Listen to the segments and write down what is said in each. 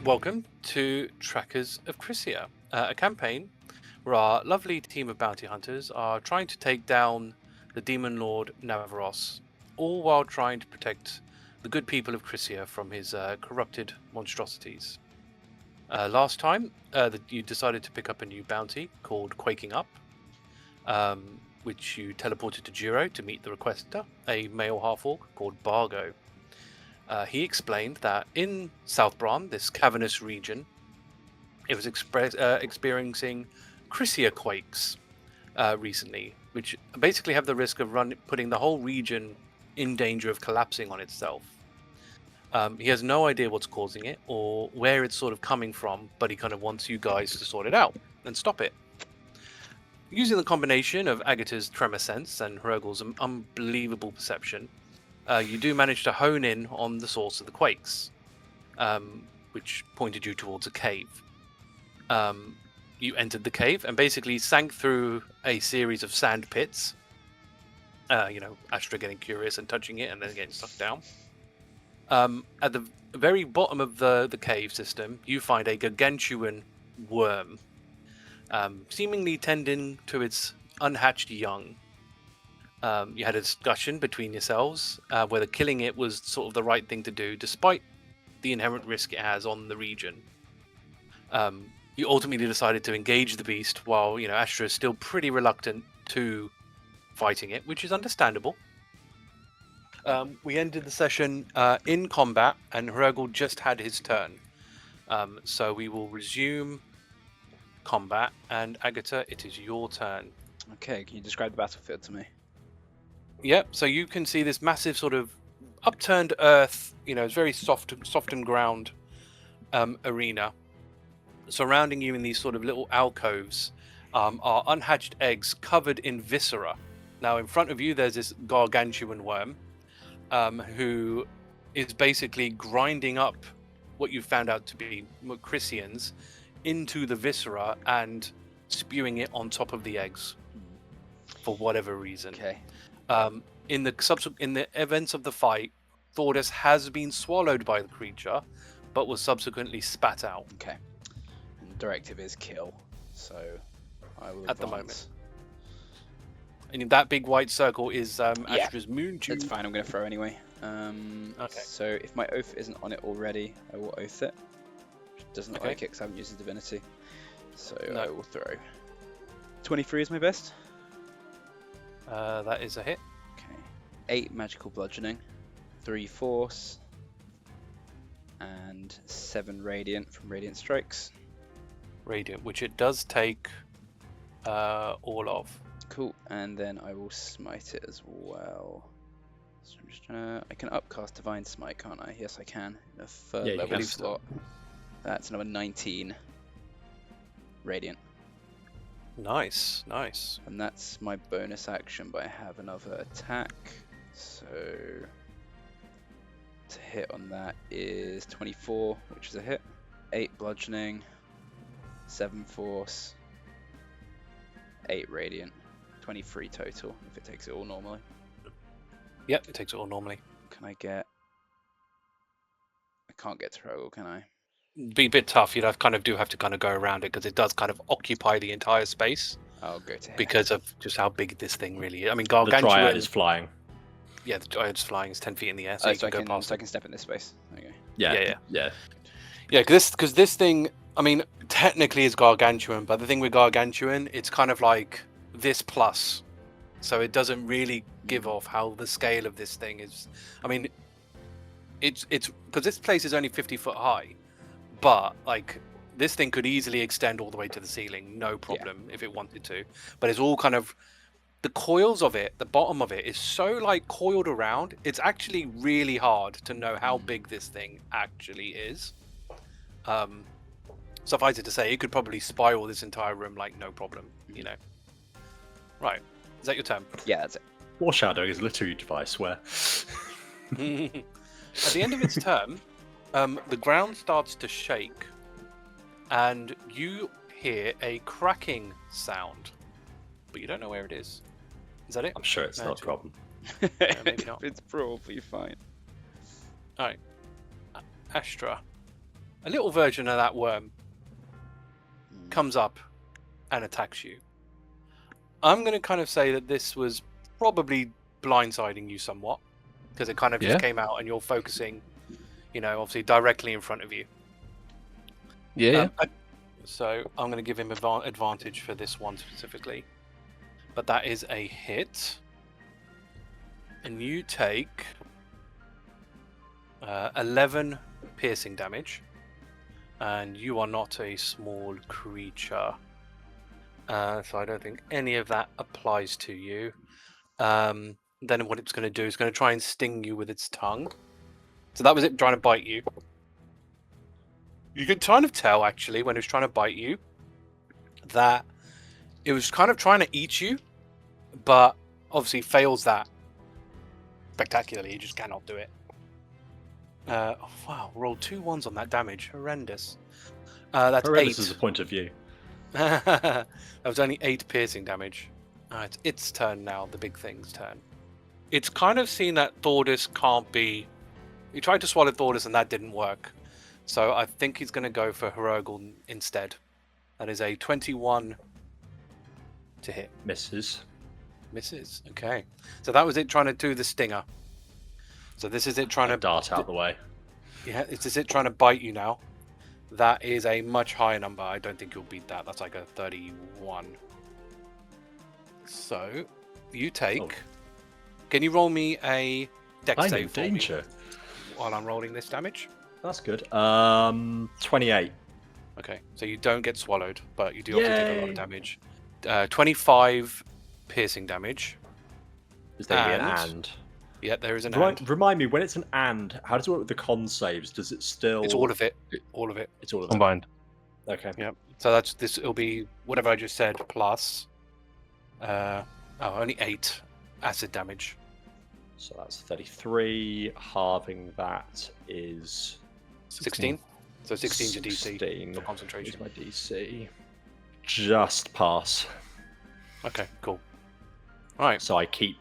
Welcome to Tracas of Crisia, a campaign where our lovely team of bounty hunters are trying to take down the demon lord Navaros, all while trying to protect the good people of Crisia from his corrupted monstrosities. Last time, you decided to pick up a new bounty called Quaking Up, which you teleported to Juro to meet the requester, a male half-orc called Bargo. He explained that in South Bron, this cavernous region, it was experiencing Crisia quakes recently, which basically have the risk of putting the whole region in danger of collapsing on itself. He has no idea what's causing it or where it's sort of coming from, but he kind of wants you guys to sort it out and stop it. Using the combination of Agata's tremor sense and Hrugguhl's unbelievable perception, you do manage to hone in on the source of the quakes, which pointed you towards a cave. You entered the cave and basically sank through a series of sand pits. Astra getting curious and touching it and then getting sucked down. At the very bottom of the cave system, you find a gargantuan worm, seemingly tending to its unhatched young. You had a discussion between yourselves whether killing it was sort of the right thing to do, despite the inherent risk it has on the region. You ultimately decided to engage the beast, while Astra is still pretty reluctant to fighting it, which is understandable. We ended the session in combat, and Hrugguhl just had his turn. So we will resume combat, and Agata, it is your turn. Okay, can you describe the battlefield to me? Yep, so you can see this massive sort of upturned earth, it's very softened ground arena. Surrounding you in these sort of little alcoves are unhatched eggs covered in viscera. Now in front of you there's this gargantuan worm who is basically grinding up what you found out to be Crisians into the viscera and spewing it on top of the eggs for whatever reason. Okay. In the events of the fight, Thordas has been swallowed by the creature, but was subsequently spat out. Okay. And the directive is kill, so I will at advance. the moment. And that big white circle is Astra's moon tube. It's fine. I'm going to throw anyway. Okay. So if my oath isn't on it already, I will oath it. Which doesn't look like it because I haven't used the divinity. So No. I will throw. 23 is my best. That is a hit. Okay. 8 magical bludgeoning, 3 force, and 7 radiant from radiant strikes. Radiant, which it does take all of. Cool, and then I will smite it as well. So I'm just trying to... I can upcast Divine Smite, can't I? Yes, I can. In a third Yeah, you level can. slot. That's another 19 radiant. Nice, nice. And that's my bonus action, but I have another attack. So to hit on that is 24, which is a hit. 8 bludgeoning, 7 force, 8 radiant, 23 total if it takes it all normally. Yep, it takes it all normally. Can I get... I can't get to Hrugguhl, can I? Be a bit tough. You'd have to go around it because it does kind of occupy the entire space. I'll go to him. Because of just how big this thing really is. I mean, The gargantuan. Dryad is flying. Yeah, the Dryad's flying. Is 10 feet in the air, so you so can go past. I can step in this space. Okay. Yeah. Yeah, because this thing, I mean, technically is gargantuan, but the thing with gargantuan, it's kind of like this plus, so it doesn't really give off how the scale of this thing is. I mean, it's because this place is only 50 foot high, but like this thing could easily extend all the way to the ceiling, no problem, if it wanted to. But it's all kind of the coils of it. The bottom of it is so like coiled around. It's actually really hard to know how big this thing actually is. Suffice it to say, it could probably spiral this entire room like no problem, Right, is that your turn? Yeah, that's it. Foreshadowing is literary device, swear. At the end of its turn, the ground starts to shake, and you hear a cracking sound, but you don't know where it is. Is that it? I'm sure it's not a problem. Maybe not. It's probably fine. All right, Astra. a little version of that worm comes up and attacks you. I'm going to kind of say that this was probably blindsiding you somewhat, because it kind of just came out and you're focusing, obviously directly in front of you. So I'm going to give him advantage for this one specifically. But that is a hit. And you take 11 piercing damage. And you are not a small creature. So I don't think any of that applies to you. Then what it's going to do is going to try and sting you with its tongue. So that was it trying to bite you. You can kind of tell, actually, when it was trying to bite you, that it was kind of trying to eat you, but obviously fails that spectacularly. You just cannot do it. Wow, rolled 2 1s on that damage. Horrendous. That's Horrendous 8. as a point of view. That was only 8 piercing damage. It's its turn now, the big thing's turn. It's kind of seen that Thordas can't be... He tried to swallow Thordas and that didn't work. So I think he's going to go for Hrugguhl instead. That is a 21 to hit. Misses. Misses. Okay. So that was it trying to do the stinger. So this is it trying to... Dart out the way. Yeah, this is it trying to bite you now. That is a much higher number. I don't think you'll beat that. That's like a 31. So you take... Oh. Can you roll me a dex I'm in save for me danger. while I'm rolling this damage? That's good. 28. Okay, so you don't get swallowed, but you do obviously take a lot Yay. of damage. 25 piercing damage. Is there an And- and? Yeah, there is an Right, and. remind me, when it's an and, how does it work with the con saves? Does it still... It's all of it. All of it. It's all of it. Combined. Okay. Yeah. So that's this. It'll be whatever I just said plus. Only 8 acid damage. So that's 33. Halving that is 16. So 16 to DC 16. for concentration. Here's my DC. Just pass. Okay, cool. All right. So I keep.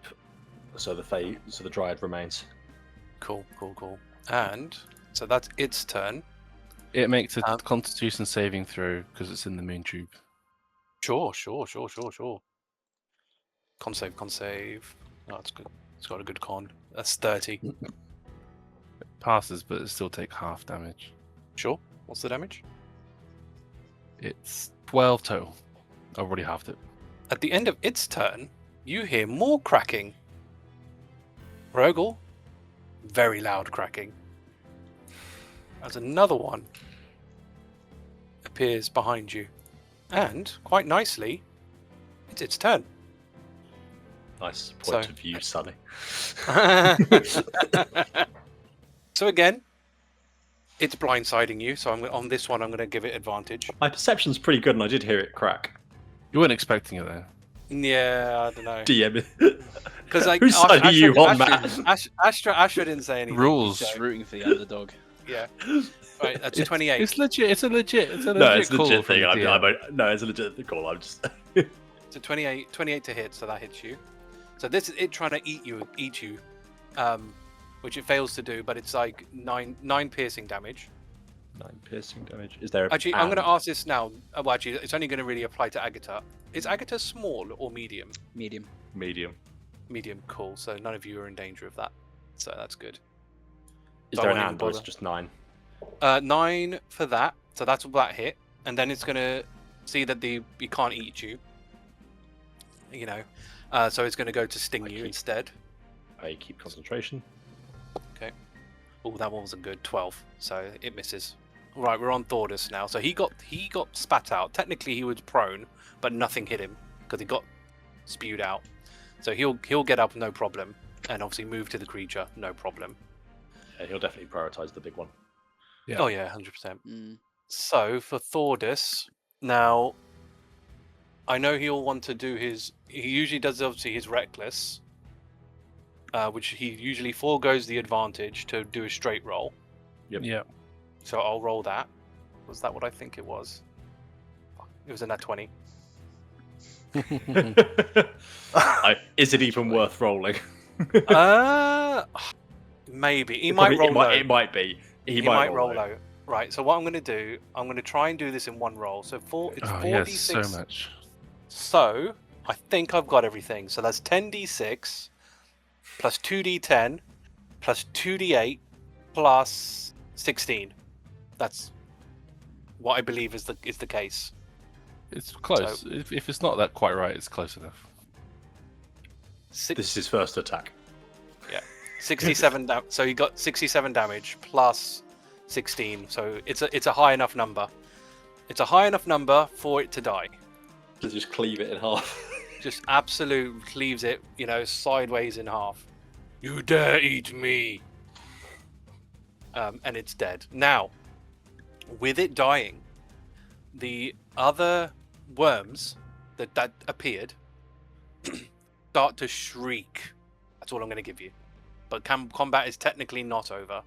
So the Dryad remains. Cool. And so that's its turn. It makes a Constitution saving throw because it's in the moon tube. Sure. Con save. Oh, it's good. It's got a good con. That's 30. It passes, but it still take half damage. Sure. What's the damage? It's 12 total. I've already halved it. At the end of its turn, you hear more cracking. Hrugguhl, very loud cracking. As another one appears behind you. And, quite nicely, it's its turn. Nice point So- of view, Sonny. So again, it's blindsiding you, so on this one I'm going to give it advantage. My perception's pretty good, and I did hear it crack. You weren't expecting it then. Yeah, I don't know. DM. Because like, Whose side are you on, man? Astra didn't say anything. Rules. so- Rooting for the underdog. Yeah. Right, that's a 28. It's legit. It's a legit No, it's a call legit from thing. the DM. No, it's a legit call. I'm just. It's a 28 to hit, so that hits you. So this is it trying to eat you, which it fails to do, but it's like 9 piercing damage. 9 piercing damage. Is there? Actually, I'm going to ask this now. Well, actually, it's only going to really apply to Agata. Is Agata small or medium? Medium. Medium. Medium, cool. So none of you are in danger of that. So that's good. Is So I there an won't even and or is bother. it just 9? 9 for that. So that's that hit, and then it's going to see that it can't eat you. So it's going to go to sting you instead. I keep concentration. Oh, that one wasn't good. 12. So it misses. All right, we're on Thordas now. So he got spat out. Technically, he was prone, but nothing hit him because he got spewed out. So he'll get up, no problem, and obviously move to the creature, no problem. Yeah, he'll definitely prioritize the big one. Yeah. Oh yeah, 100%. Mm. So for Thordas, now I know he'll want to do his. He usually does obviously his reckless, which he usually foregoes the advantage to do a straight roll. Yep. Yeah. So I'll roll that. Was that what I think it was? It was in that 20. Is it even worth rolling? Maybe he might roll low. It might be. He He might roll roll low. low. Right. So what I'm going to do, I'm going to try and do this in one roll. So it's 4d6. Yes, so much. So I think I've got everything. So that's 10d6 plus 2d10 plus 2d8 plus 16. That's what I believe is the case. It's close. So- If it's not that quite right, it's close enough. This is his first attack. 67. So you got 67 damage plus 16. So it's a high enough number. It's a high enough number for it to die. To just cleave it in half. Just absolute cleaves it, sideways in half. You dare eat me! And it's dead. Now, with it dying, the other worms that appeared start to shriek. That's all I'm going to give you. But combat is technically not over.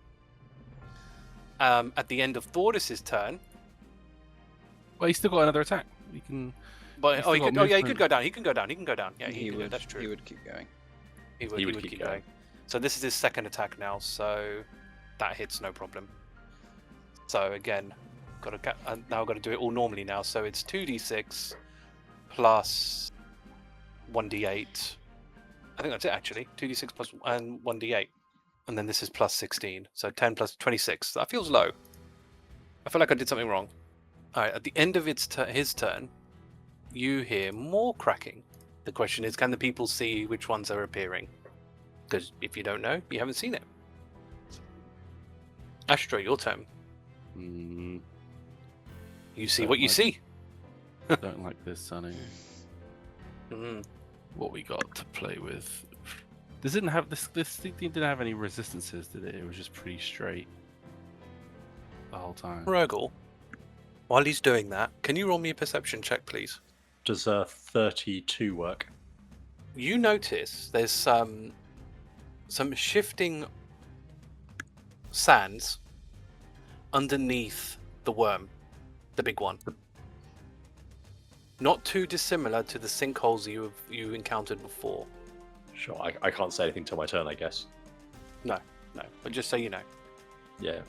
At the end of Thordas's turn. Well, he's still got another attack. He can. But He's he still could. got Oh yeah, he movement. could go down. He can go down. He can go down. Yeah, he would. That's true. He would keep going. He would keep going. So this is his second attack now. So that hits no problem. So again, now I've got to do it all normally now. So it's 2d6 plus 1d8. I think that's it actually. 2d6 plus and 1d8, and then this is plus 16. So 10 plus 26. That feels low. I feel like I did something wrong. All right. At the end of his turn, you hear more cracking. The question is, can the people see which ones are appearing? Because if you don't know, you haven't seen it. Astra, your turn. Mm, You see Don't what you like- see. don't like this, Sonny. Mm. What we got to play with? This didn't have this. This thing didn't have any resistances, did it? It was just pretty straight the whole time. Hrugguhl, while he's doing that, can you roll me a perception check, please? Does 32 work? You notice there's some shifting sands underneath the worm, the big one. Not too dissimilar to the sinkholes you encountered before. Sure, I can't say anything till my turn, I guess. No, but just so you know. Yeah.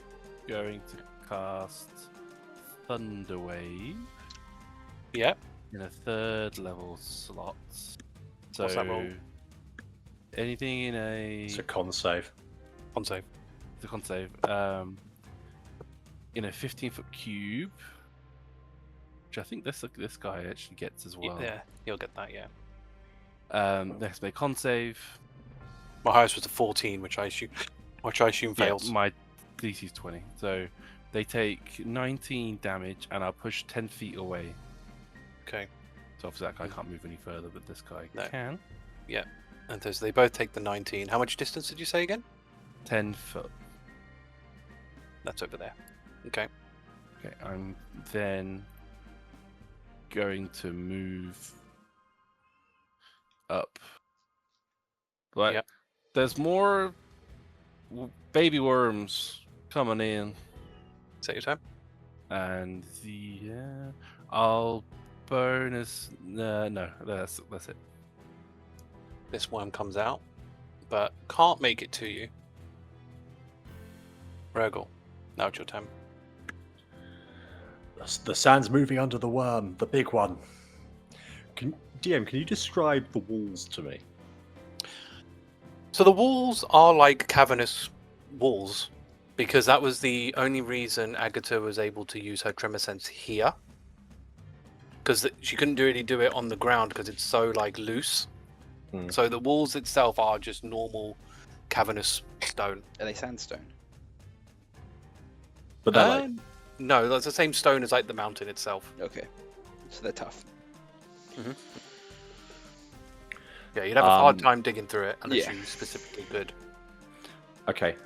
Going to cast Thunderwave Yeah. in a third level slot. So What's that roll? anything in a It's a con save. On save. the con save in a 15-foot cube, which I think this guy actually gets as well. Yeah, you'll get that. Yeah. Next, make con save. My highest was a 14, which I assume Yeah, fails. my DC is 20, so they take 19 damage, and I'll push 10 feet away. Okay. So obviously that guy can't move any further, but this guy No. can. And so they both take the 19. How much distance did you say again? 10 foot. That's over there. Okay. Okay, I'm then going to move up. But Yep. there's more baby worms coming in, Is that your time? and I'll bonus. No, that's it. This worm comes out, but can't make it to you. Hrugguhl, now it's your turn. The sand's moving under the worm, the big one. DM, can you describe the walls to me? So the walls are like cavernous walls, because that was the only reason Agata was able to use her tremor sense here. Because she couldn't really do it on the ground because it's so like loose. Hmm. So the walls itself are just normal cavernous stone. Are they sandstone? But they're like, No, that's the same stone as like the mountain itself. Okay. So they're tough. Yeah, you'd have a hard Um, time digging through it unless yeah. you specifically could. okay.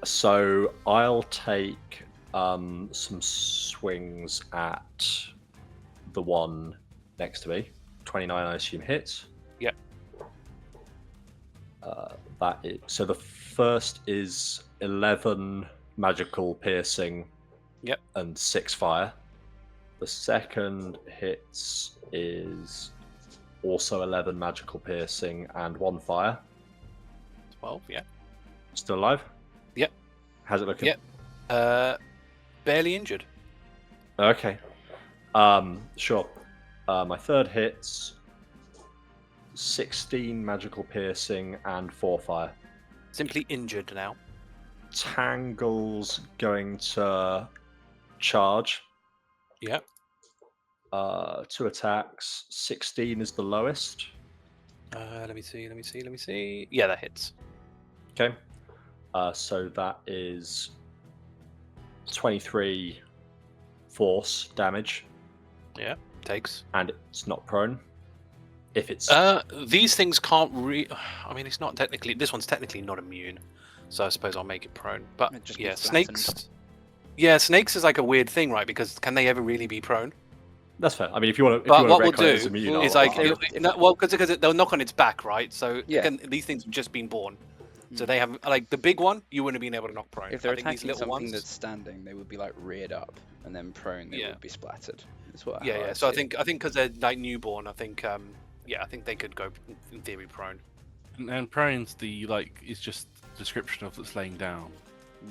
So I'll take some swings at the one next to me. 29, I assume, hits. Yep. So the first is 11 magical piercing. Yep. And 6 fire. The second hits is also 11 magical piercing and 1 fire. 12, yeah. Still alive? Yep. How's it looking? Yep. Bit barely injured. Okay. Sure. My third hits 16 magical piercing and 4 fire. Simply injured now. Tangle's going to charge. Yeah. 2 attacks. 16 is the lowest. Let me see. Yeah, that hits. Okay. So that is 23 force damage. Yeah, takes. And it's not prone. If it's these things can't I mean, it's not technically. This one's technically not immune, so I suppose I'll make it prone. But It just yeah, gets snakes. flattened. Yeah, snakes is like a weird thing, right? Because can they ever really be prone? that's fair. I mean, if you want to, But what we'll reclaim it as do immune, is I'll- like, I'll- well, because they'll knock on its back, right? So Yeah. again, these things have just been born, so they have like the big one. You wouldn't have been able to knock prone. If they're I think these attacking little something ones, that's standing, they would be like reared up, and then prone, they Yeah. would be splattered. That's what. yeah, how yeah. I So I see it. think because they're like newborn, I think I think they could go in theory prone. And prone's is just description of it's laying down,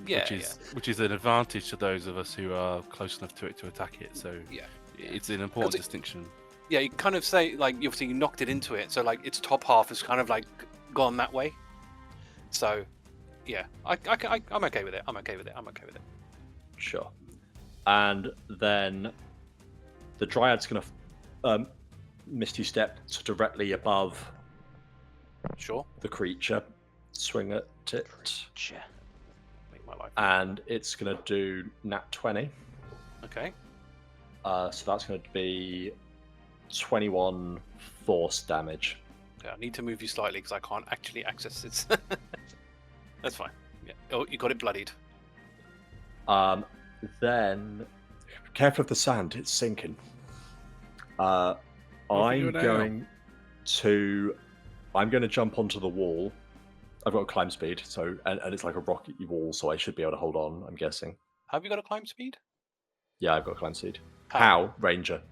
Yeah, which is an advantage to those of us who are close enough to it to attack it. So Yeah. it's an important 'Cause it- distinction. Yeah, you kind of say like obviously you knocked it into it, so like its top half is kind of like gone that way. So, yeah, I'm okay with it. I'm okay with it. Sure. And then the Dryad's going to Misty Step to directly above Sure. the creature, swing at it, Sure. Make my life. and it's going to do nat 20. Okay. So that's going to be 21 force damage. Okay, I need to move you slightly because I can't actually access this. That's fine. Yeah. Oh, you got it bloodied. Then, careful of the sand, it's sinking. What are you I'm doing going to jump onto the wall. I've got climb speed, so and it's like a rocky wall, so I should be able to hold on. I'm guessing. Have you got a climb speed? Yeah, I've got climb speed. How? Ranger.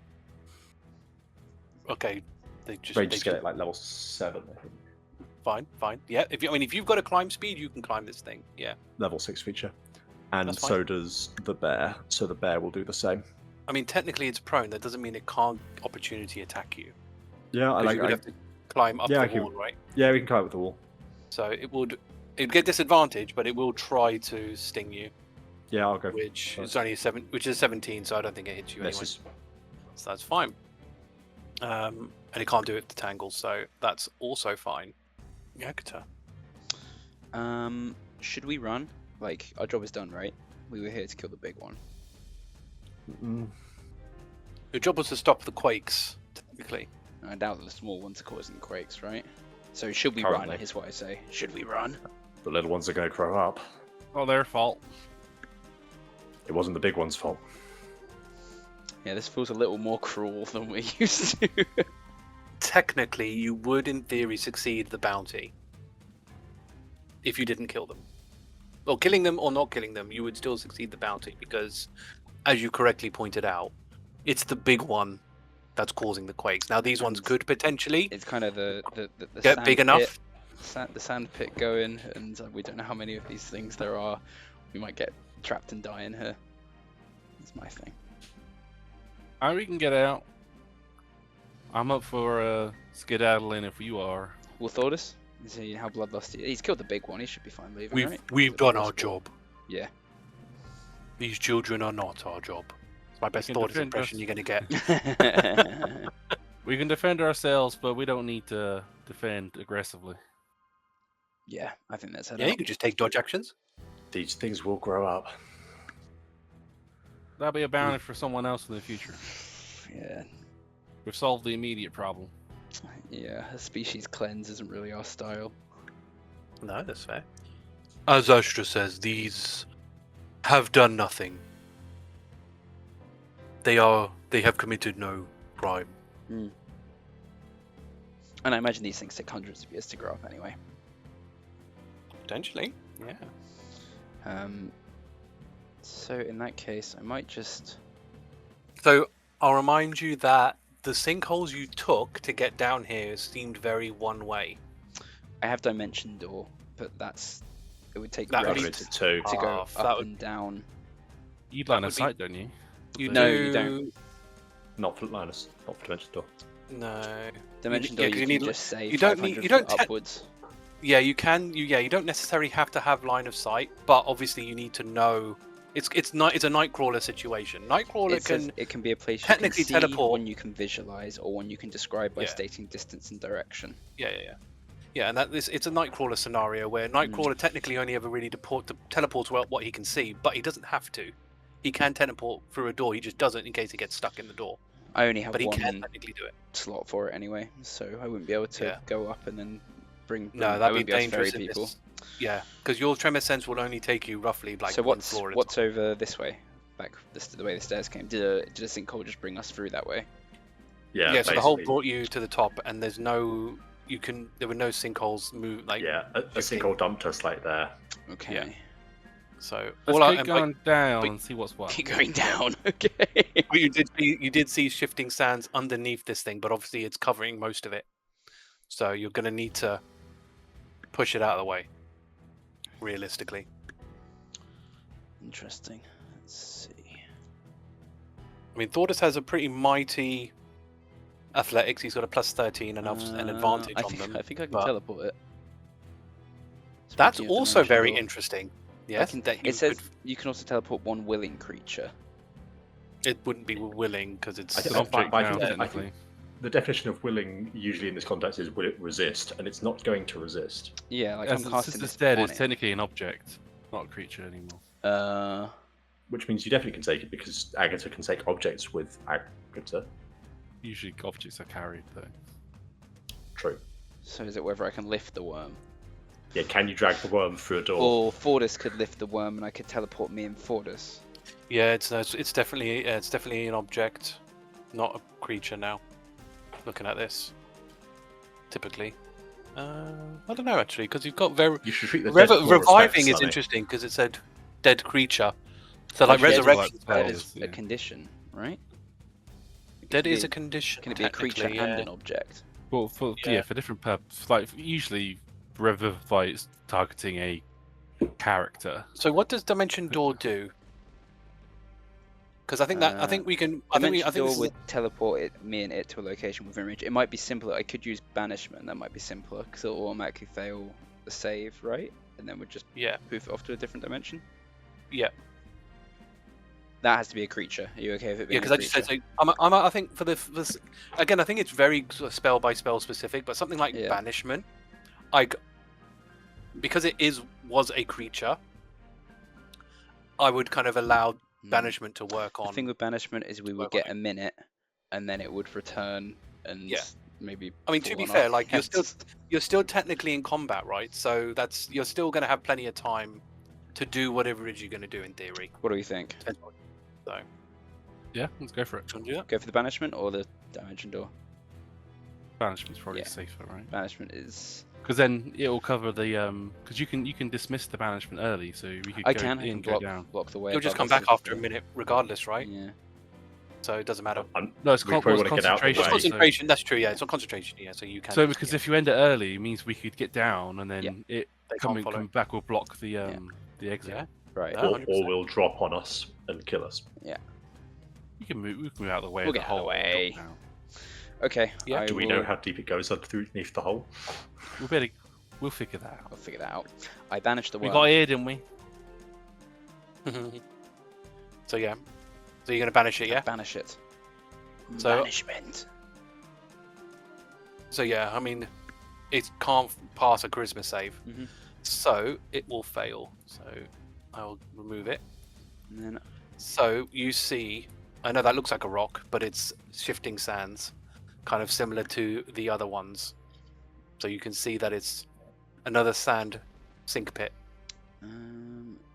Okay. They just Rangers get it like level 7, I think. Fine. Yeah. If you've got a climb speed, you can climb this thing. Yeah. Level 6 feature. And That's fine. so does the bear. So the bear will do the same. I mean, technically it's prone. That doesn't mean it can't opportunity attack you. Yeah, I 'Cause like. you would have to climb up Yeah, I the can- wall, right? Yeah, we can climb up the wall. So it'd get disadvantage, but it will try to sting you, Yeah, I'll go. which Right. is only which is 17, so I don't think it hits you anyway. Misses. So that's fine. And it can't do it to tangle, so that's also fine. Agata. Should we run? Like, our job is done, right? We were here to kill the big one. Mm, Your job was to stop the quakes, technically. I doubt that the small ones are causing quakes, right? So should we Currently. run? Is what I say. Should we run? the little ones are going to grow up. Oh, their fault. It wasn't the big one's fault. Yeah, this feels a little more cruel than we're used to. Technically, you would, in theory, succeed the bounty if you didn't kill them. Well, killing them or not killing them, you would still succeed the bounty because, as you correctly pointed out, it's the big one that's causing the quakes. Now, these ones could potentially It's kind of the get sand big enough. the sand pit going, and we don't know how many of these things there are. We might get trapped and die in here. That's my thing. We can get out. I'm up for skedaddling if you are. Will Thordas? Is he how bloodlusty? He's killed the big one. He should be fine leaving, right? We've Is it done our possible? job. Yeah. These children are not our job. It's my best can Thordas defend impression us. you're going to get. We can defend ourselves, but we don't need to defend aggressively. Yeah, I think that's Yeah, you could just take dodge actions. These things will grow up. That'll be a bounty for someone else in the future. Yeah, We've solved the immediate problem. yeah. A species cleanse isn't really our style. No, that's fair. As Astra says, these have done nothing. They have committed no crime. And I imagine these things take hundreds of years to grow up anyway. Potentially, yeah. So in that case, I might just. So I'll remind you that the sinkholes you took to get down here seemed very one way. I have dimension door, but it would take That rest would It's 2. to go half, up that would- and down. You'd line would of be- sight, don't you? You No, do... you don't. Not for Linus, not for Dimension Door. No. Dimension yeah, door, 'cause you you can need- just say you don't 500 need- you don't foot te- upwards. Yeah, you can. You don't necessarily have to have line of sight, but obviously you need to know. It's a Nightcrawler situation. Nightcrawler It says can it can be a place technically you can see, teleport. one you can visualize, or one you can describe by Yeah. stating distance and direction. Yeah, and it's a Nightcrawler scenario where Nightcrawler technically only ever really teleports what he can see, but he doesn't have to. He can teleport through a door. He just doesn't in case he gets stuck in the door. I only have But he can one technically do it. slot for it anyway, so I wouldn't be able to Yeah. go up and then bring. No, I that'd wouldn't be able to ferry dangerous. If people. yeah, because your tremor sense will only take you roughly like So one what's floor at a what's time. over this way? Back the way the stairs came. Did a sinkhole just bring us through that way? Yeah, So the hole basically. brought you to the top, and there were no sinkholes move like. Yeah, a sinkhole dumped us like there. Okay. Yeah. So Let's keep going down and see what's what. Keep going down. Okay. But you did see shifting sands underneath this thing, but obviously it's covering most of it. So you're going to need to push it out of the way, realistically. Interesting. Let's see. I mean, Thordas has a pretty mighty athletics. He's got a plus 13 and an advantage I on think, them. I think I can but teleport it. That's Speaking of also dimension very door, interesting. I Yes, can- that you it says could- you can also teleport one willing creature. it wouldn't be willing because it's I It's think- an I- object I now, think- I technically. think- The definition of willing usually in this context is will it resist, and it's not going to resist. Yeah, like As I'm since casting it's this dead, on it's it. technically an object, not a creature anymore. Which means you definitely can take it because Agata can take objects with Agata. Usually objects are carried, though. True. So is it whether I can lift the worm? Yeah, can you drag the worm through a door? Or Thordas could lift the worm and I could teleport me and Thordas. Yeah, it's definitely an object, not a creature now. Looking at this, typically, I don't know actually because you've got You should treat the dead with reviving respect, is Sonny. interesting because it said dead creature, so like Dead is- resurrection That spells. is a condition, right? Dead Can is be- a condition. Can it be a creature technically, and yeah. an object? Well, for different purposes. Like usually, Revivify is targeting a character. So what does Dimension Door do? Because I think we can. I think Dimension this Door is- would teleport me and it to a location within range. It might be simpler. I could use Banishment. That might be simpler because it'll automatically fail the save, right? And then we'd just yeah. poof it off to a different dimension. Yeah. That has to be a creature. Are you okay with it being Yeah, a because I just creature? said I think for this again, I think it's very sort of spell by spell specific, but something like Yeah. Banishment, because it was a creature, I would kind of allow Banishment to work on. The thing with Banishment is we would work on get a minute, and then it would return and Yeah. maybe. I mean, to fall be on fair, our like heads. you're still technically in combat, right? So you're still going to have plenty of time to do whatever it is you're going to do in theory. What do we think? So, Yeah, let's go for it. do you want to do that? Go for the Banishment or the Dimension Door? Banishment's probably Yeah. safer, right? Banishment is. Because then it'll cover the because you can dismiss the banishment early, so we could I go can in, go block, down. block the way. You'll just above come us back if- after a minute, regardless, right? Yeah. So it doesn't matter. No, it's We probably wanna get out of the concentration. way. It's concentration. That's true. Yeah, it's on concentration. Yeah, so you can. So because if you end it early, it means we could get down, and then Yeah. it they can't coming follow. back will block the exit. Yeah. Right. Yeah. Or 100%. will drop on us and kill us. We can move out of the way. We'll of the get out of the hole and way. drop down. Okay. Yeah. I Do we will- know how deep it goes underneath the hole? We'll figure that out. I'll figure that out. I banished the We worm. got here, didn't we? So yeah. So you're going to banish it, yeah? Banish it. So- Banishment. So yeah, I mean, it can't pass a charisma save, Mhm. so it will fail. So I'll remove it. And then So you see, I know that looks like a rock, but it's shifting sands, kind of similar to the other ones. So you can see that it's another sand sink pit.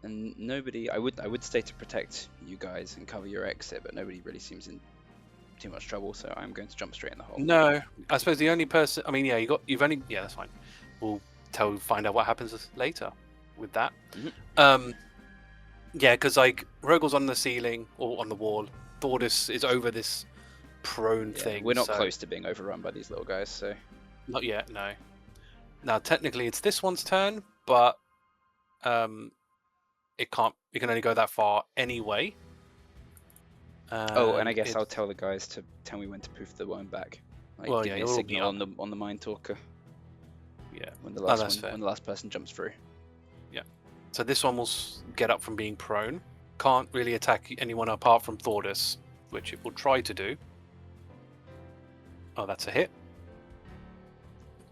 and nobody. I would stay to protect you guys and cover your exit, but nobody really seems in too much trouble. So I'm going to jump straight in the hole. No, I suppose the only person. I mean, yeah, yeah, that's fine. We'll find out what happens later with that. Mhm. Yeah, because like Hrugguhl's on the ceiling or on the wall. Thordas is over this prone Yeah, thing. we're not so- close to being overrun by these little guys. So Not yet, no. Now technically it's this one's turn, but it can't You can only go that far anyway. And I guess I'll tell the guys to tell me when to poof the worm back. Like, Well, give yeah, me a it'll be signal on the mind talker. Yeah. When the that's last fair. when the last person jumps through. So this one will get up from being prone. Can't really attack anyone apart from Thordas, which it will try to do. Oh, that's a hit.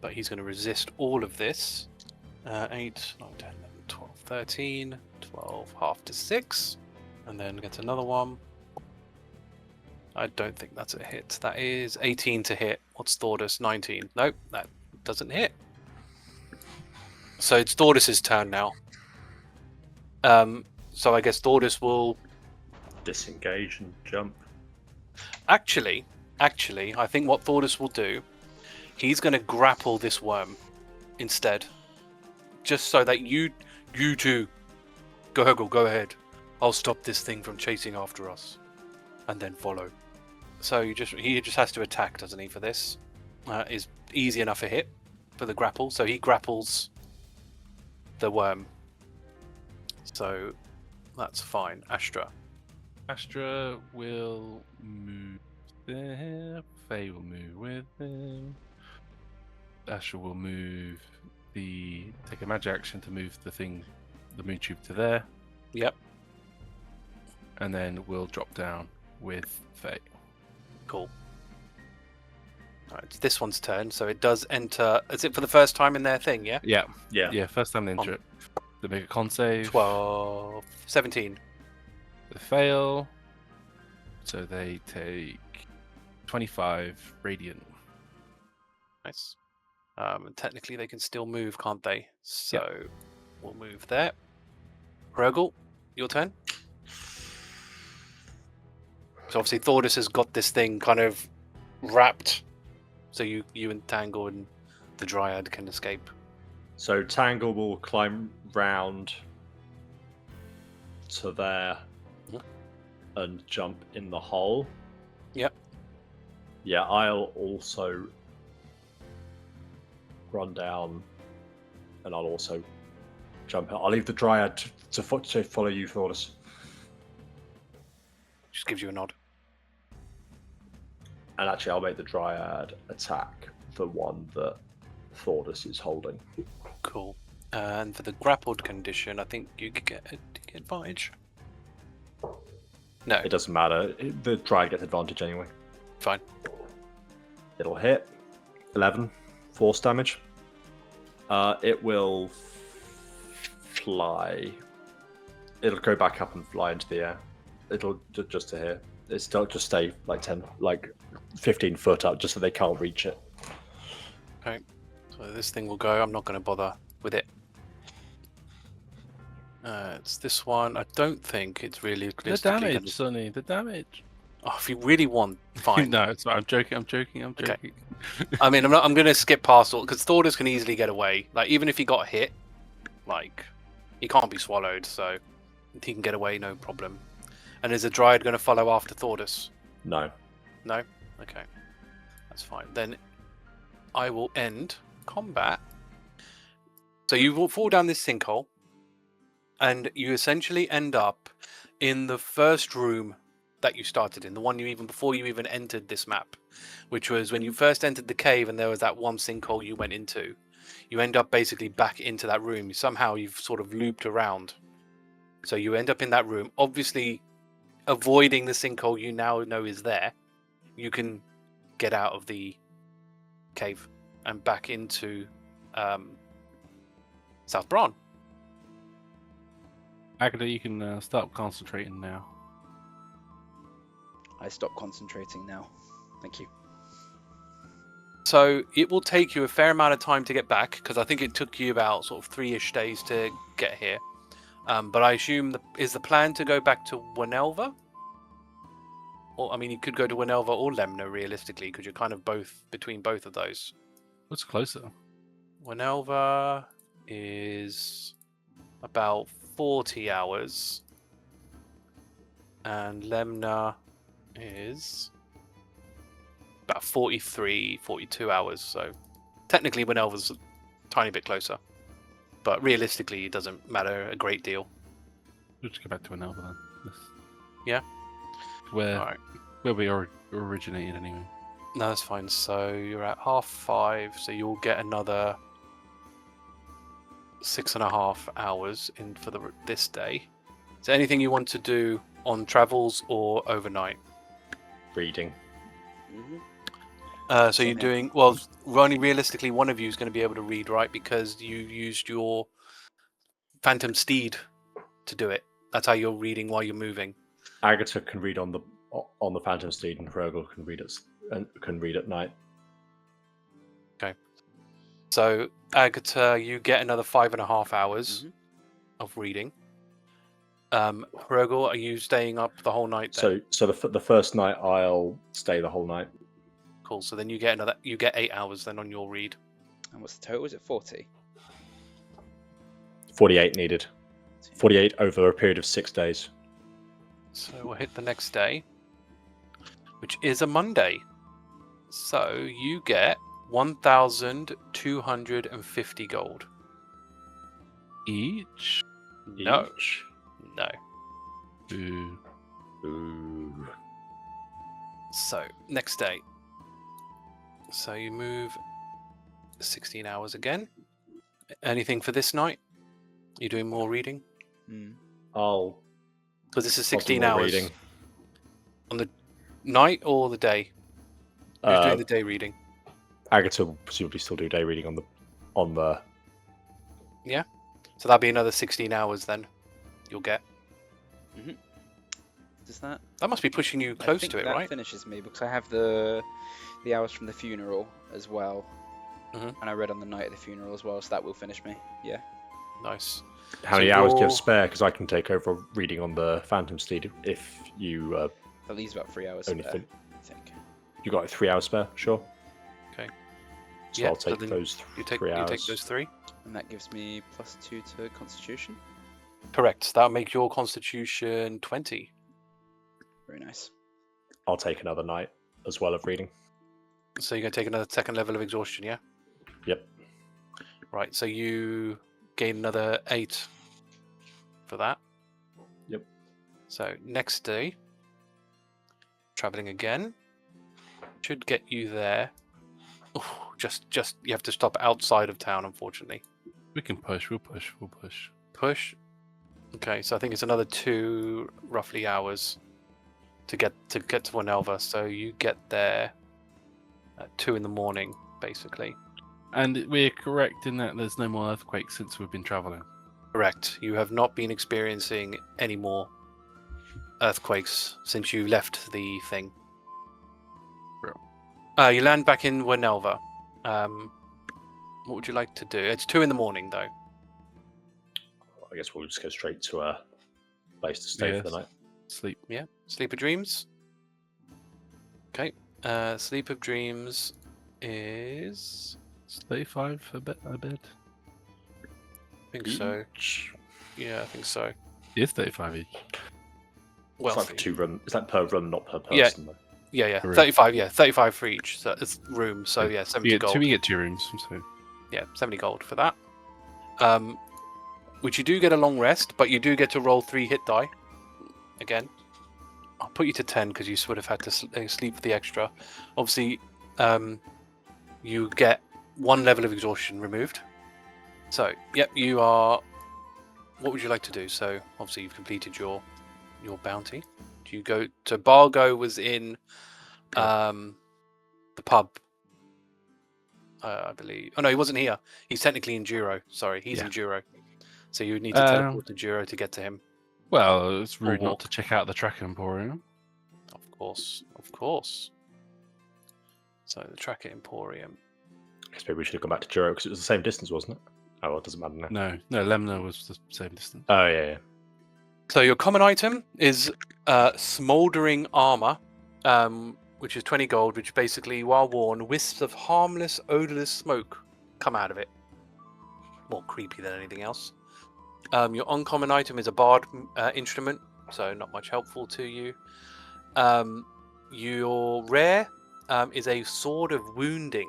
But he's going to resist all of this. 8, 9, 10, 11, 12, 13, 12, half to 6. And then gets another one. I don't think that's a hit. That is 18 to hit. What's Thordas? 19. Nope, that doesn't hit. So it's Thordas' turn now. So I guess Thordas will disengage and jump. Actually, I think what Thordas will do, he's going to grapple this worm instead, just so that you two, Hrugguhl, go ahead. I'll stop this thing from chasing after us, and then follow. So he just has to attack, doesn't he? For this, is easy enough a hit for the grapple. So he grapples the worm. So that's fine. Astra will move there. Faye will move with him. Astra will move take a magic action to move the moon tube to there. Yep. And then we'll drop down with Faye. Cool. Alright, it's this one's turn, so it does enter. Is it for the first time in their thing, yeah? Yeah, first time they enter it. They make a con save. 12, 17. They fail. So they take 25 radiant. Nice. And technically they can still move, can't they? So we'll move there. Hrugguhl, your turn. So obviously Thordas has got this thing kind of wrapped, so you and Tangle and the Dryad can escape. So Tangle will climb round to there and jump in the hole. Yep. Yeah, I'll also run down and I'll also jump out. I'll leave the Dryad to follow you, Thordas. Just gives you a nod. And actually, I'll make the Dryad attack the one that Thordas is holding. Cool. And for the grappled condition, I think you could get advantage. No. It doesn't matter. The Dryad gets advantage anyway. Fine. It'll hit. 11 force damage. It will fly. It'll go back up and fly into the air. It'll just to here. It's still just stay like 15 foot up, just so they can't reach it. Okay. So this thing will go. I'm not going to bother with it. It's this one. I don't think it's really The damage, Sonny. The damage. Oh, if you really want, fine. No, it's fine. I'm joking. Okay. I mean, I'm going to skip past all because Thordas can easily get away. Like even if he got hit, like he can't be swallowed, so he can get away, no problem. And is the Dryad going to follow after Thordas? No. No? Okay. That's fine. Then I will end combat. So you will fall down this sinkhole, and you essentially end up in the first room that you started in, the one before you even entered this map, which was when you first entered the cave and there was that one sinkhole you went into. You end up basically back into that room. Somehow you've sort of looped around. So you end up in that room, obviously avoiding the sinkhole you now know is there. You can get out of the cave and back into South Bron. Agata, you can start concentrating now. I stop concentrating now. Thank you. So it will take you a fair amount of time to get back, because I think it took you about sort of 3-ish days to get here. But I assume is the plan to go back to Winelva? Or I mean, you could go to Winelva or Lemna realistically, because you're kind of between both of those. What's closer? Winelva is about 40 hours, and Lemna is about 43, 42 hours. So technically Winelva's a tiny bit closer, but realistically it doesn't matter a great deal. We'll just go back to Anelva then. Yeah? Where Alright. we originated anyway. No, that's fine. So you're at 5:30, so you'll get another 6.5 hours in for this day. Is there anything you want to do on travels or overnight? Reading. So you're doing well. Only realistically, one of you is going to be able to read, right? Because you used your Phantom Steed to do it. That's how you're reading while you're moving. Agata can read on the Phantom Steed, and Hrugguhl can read at night. Okay. So Agata, you get another 5.5 hours of reading. Hrugguhl, are you staying up the whole night then? So the first night I'll stay the whole night. Cool. So then you get 8 hours then on your read. And what's the total? Is it 40? 48 needed. 48 over a period of 6 days. So we'll hit the next day, which is a Monday. So you get 1,250 gold. Each? No. Each. No. Ooh. Ooh. So next day. So you move 16 hours again. Anything for this night? You doing more reading? I'll. Because this is I'll do 16 more hours. reading. On the night or the day? Who's doing the day reading? Agata will presumably still do day reading on the. Yeah. So that'll be another 16 hours then. You'll get. Does that? That must be pushing you close to it, that right? finishes me because I have the hours from the funeral as well, Mhm. and I read on the night of the funeral as well, so that will finish me. Yeah. Nice. How many hours do you have spare? Because I can take over reading on the Phantom Steed if you. That leaves about 3 hours Only spare, I think. You got 3 hours spare, sure. Okay. So Yeah, I'll so take then those You take 3 hours. those 3. And that gives me +2 to Constitution. Correct. That'll make your Constitution 20. Very nice. I'll take another night as well of reading. So you're going to take another second level of exhaustion, yeah? Yep. Right, so you gain another 8 for that. Yep. So next day, traveling again, should get you there. Oh, just you have to stop outside of town, unfortunately. We can push. We'll push. Push. Okay, so I think it's another 2 roughly hours to get to Wanelva. So you get there at 2 in the morning, basically. And we're correct in that there's no more earthquakes since we've been traveling. Correct. You have not been experiencing any more earthquakes since you left the thing. You land back in Wanelva. What would you like to do? It's 2 in the morning, though. I guess we'll just go straight to a place to stay for the night. Sleep. Yeah. Sleep of Dreams. Okay. Sleep of Dreams is 35 a bed. I think so. Yeah, I think so. It is 35 each. Well, It's like for 2 room. Is that per room, not per Yeah. person? Though? yeah. Correct. 35. Yeah, 35 for each. So it's room. So Yeah. 70 gold. We get 2 rooms. So. Yeah, 70 gold for that. Which you do get a long rest, but you do get to roll 3 hit die. Again, I'll put you to 10 because you sort of had to sleep for the extra. Obviously, you get 1 level of exhaustion removed. So, yep, you are. What would you like to do? So, obviously, you've completed your bounty. Do you go to Bargo? Was in the pub, I believe. Oh no, he wasn't here. He's technically in Juro. Sorry, he's in Juro. So you would need to teleport to Juro to get to him. Well, it's rude walk. not to check out the Tracker Emporium. Of course. So the Tracker Emporium. I guess maybe we should have gone back to Juro because it was the same distance, wasn't it? Oh, well, it doesn't matter now. No, Lemna was the same distance. Oh, yeah. So your common item is Smoldering Armor, which is 20 gold, which basically, while worn, wisps of harmless, odorless smoke come out of it. More creepy than anything else. Your uncommon item is a bard instrument, so not much helpful to you. Your rare is a Sword of Wounding.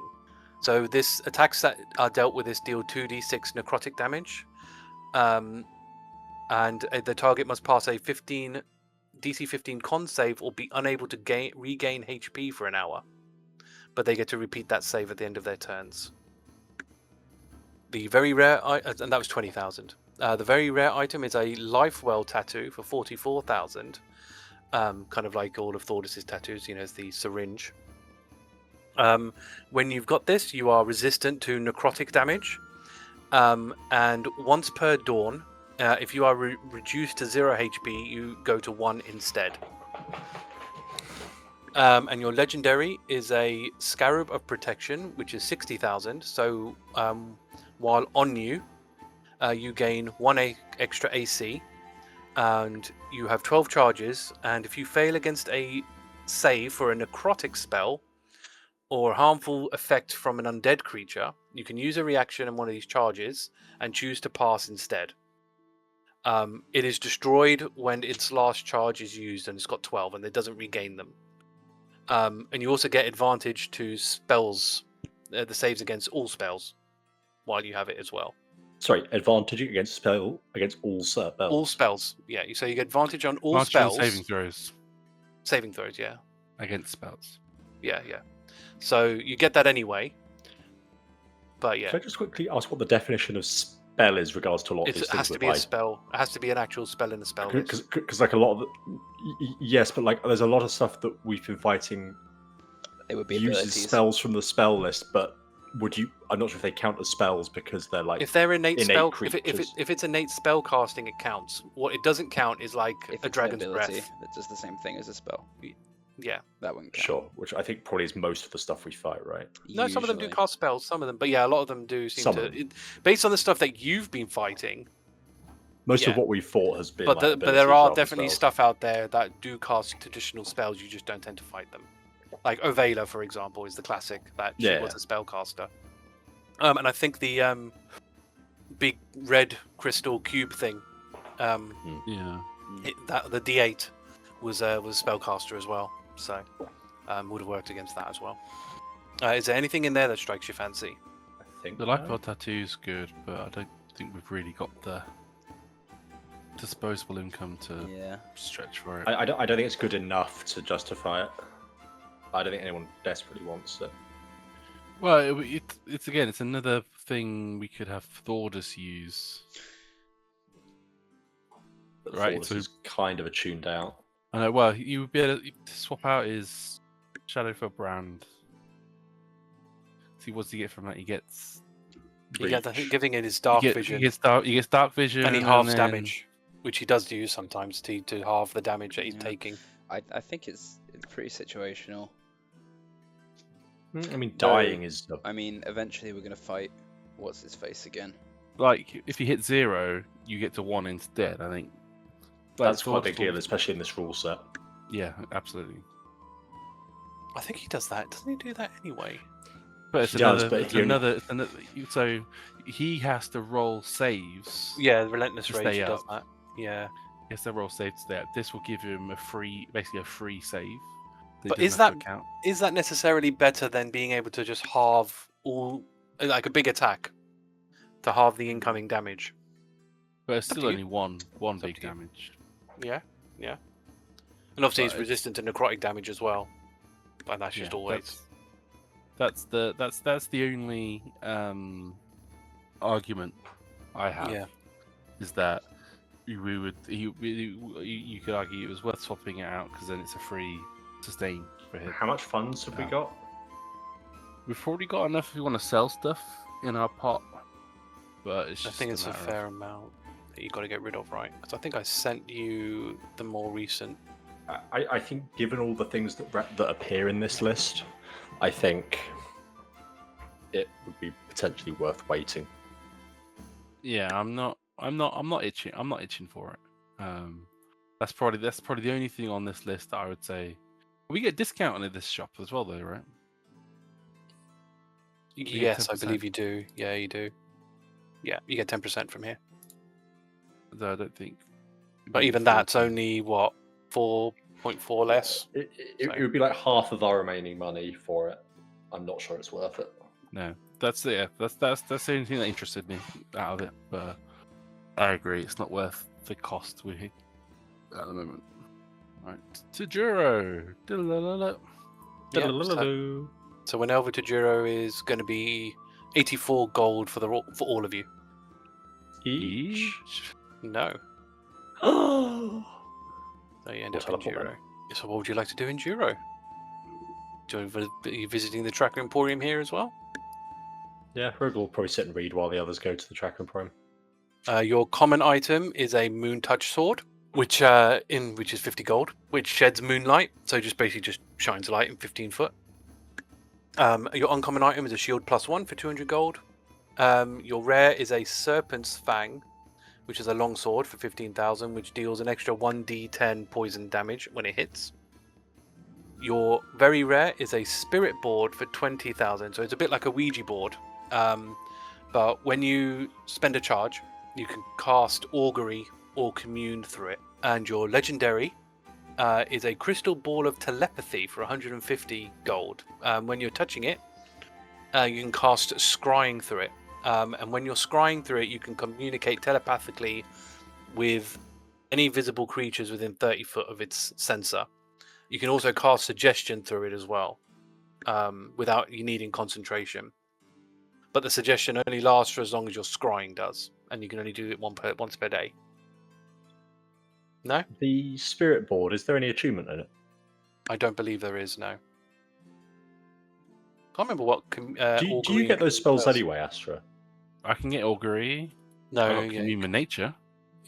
So this attacks that are dealt with this deal 2d6 necrotic damage. and the target must pass a DC 15 con save or be unable to regain HP for an hour. But they get to repeat that save at the end of their turns. The very rare, and that was 20,000. The very rare item is a Lifewell tattoo for 44,000. Kind of like all of Thordas' tattoos, it's the syringe. When you've got this, you are resistant to necrotic damage. And once per dawn, if you are reduced to 0 HP, you go to 1 instead. And your legendary is a Scarab of Protection, which is 60,000. So while on you, you gain 1 extra AC, and you have 12 charges. And if you fail against a save for a necrotic spell or harmful effect from an undead creature, you can use a reaction on one of these charges and choose to pass instead. It is destroyed when its last charge is used, and it's got 12, and it doesn't regain them. And you also get advantage to spells, the saves against all spells, while you have it as well. Sorry, advantage against all spells. All spells, yeah. So you get advantage on all Advantage on spells. saving throws Saving throws, yeah. against spells. Yeah. So you get that anyway. But yeah, Can I just quickly ask what the definition of spell is regards to a lot of these it things? has to be a spell. It has to be an actual spell in the spell list. Because like a lot of yes, but like there's a lot of stuff that we've been fighting It would be uses abilities. spells from the spell list, but I'm not sure if they count as spells because they're like If they're innate spell, creatures. if it's innate spell casting, it counts. What it doesn't count is like If a it's dragon's an ability breath. that does the same thing as a spell, Yeah. that wouldn't count. Sure, which I think probably is most of the stuff we fight, right? No, some of them do Usually. cast spells. Some of them, but yeah, a lot of them do seem Some to. of them. Based on the stuff that you've been fighting, Most Yeah. of what we've fought has been. but like, but there abilities are rather than definitely spells. stuff out there that do cast traditional spells. You just don't tend to fight them. Like Ovela, for example, is the classic that she Yeah. was a spellcaster. And I think the big red crystal cube thing, Yeah. the D8 was a spellcaster as well. So would have worked against that as well. Is there anything in there that strikes your fancy? I think The Lifebell tattoo's good, but I don't think we've really got the disposable income to Yeah. stretch for it. I don't think it's good enough to justify it. I don't think anyone desperately wants it. Well, it's another thing we could have Thordas use. But Right, Thordas so- is kind of attuned out. I know. Well, you would be able to swap out his Shadowfell brand. See, what's he get from that? He gets I think Reach. giving it his dark vision, He gets dark vision, and he halves then- damage, which he does use sometimes to halve the damage that he's Yeah. taking. I think it's pretty situational. I mean, dying is. I mean, eventually we're gonna fight what's his face again. Like, if you hit 0, you get to 1 instead. I think That's quite a Thordas big deal, will- especially in this rule set. Yeah, absolutely. I think he does that. Doesn't he do that anyway? But it's He does, another, but it's he only- another, it's another. So he has to roll saves. Yeah, Relentless To Rage stay does up. that. Yeah. He has to roll saves to stay up. This will give him basically a free save. He But doesn't is have to that- count. Is that necessarily better than being able to just halve all, like a big attack, to halve the incoming damage? But it's up still to you. only one up big to you. damage. Yeah. And obviously, But he's resistant to necrotic damage as well. And that's just Yeah, always. That's the only argument I have. Yeah. Is that you could argue it was worth swapping it out because then it's a free sustain for him. How much funds have we Yeah. got? We've already got enough if we want to sell stuff in our pot, but it's I just think it's a matter of- fair amount that you got to get rid of, right? Because I think I sent you the more recent. I think, given all the things that appear in this list, I think it would be potentially worth waiting. Yeah, I'm not itching. I'm not itching for it. That's probably the only thing on this list that I would say. We get discounted at this shop as well, though, right? You get Yes, I 10%. believe you do. Yeah, you do. Yeah, you get 10% from here. Though I don't think. But even that's only what, 4.4 less. It would be like half of our remaining money for it. I'm not sure it's worth it. No, that's the only thing that interested me out of it. But I agree, it's not worth the cost we hit at the moment. Right, to Juro. Yep, so 1 Elva to Juro is going to be 84 gold for all of you. Each. No. Oh. So you end We'll up in teleport Juro. So what would you like to do in Juro? Are you visiting the Tracker Emporium here as well? Yeah, Hrugguhl will probably sit and read while the others go to the Tracker Emporium. Your common item is a Moon Touch Sword, which is 50 gold, which sheds moonlight, so just shines light in 15 foot. Your uncommon item is a Shield +1 for 200 gold. Your rare is a Serpent's Fang, which is a long sword for 15,000, which deals an extra 1d10 poison damage when it hits. Your very rare is a Spirit Board for 20,000, so it's a bit like a Ouija board. But when you spend a charge, you can cast Augury or Commune through it. And your legendary is a Crystal Ball of Telepathy for 150 gold. When you're touching it, you can cast Scrying through it. And when you're scrying through it, you can communicate telepathically with any visible creatures within 30 foot of its sensor. You can also cast Suggestion through it as well, without you needing concentration. But the Suggestion only lasts for as long as your scrying does, and you can only do it once per day. No? The Spirit Board, is there any attunement in it? I don't believe there is, no. Can't remember what... Do you get those spells anyway, Astra? I can get Augury. No, Commune with Nature.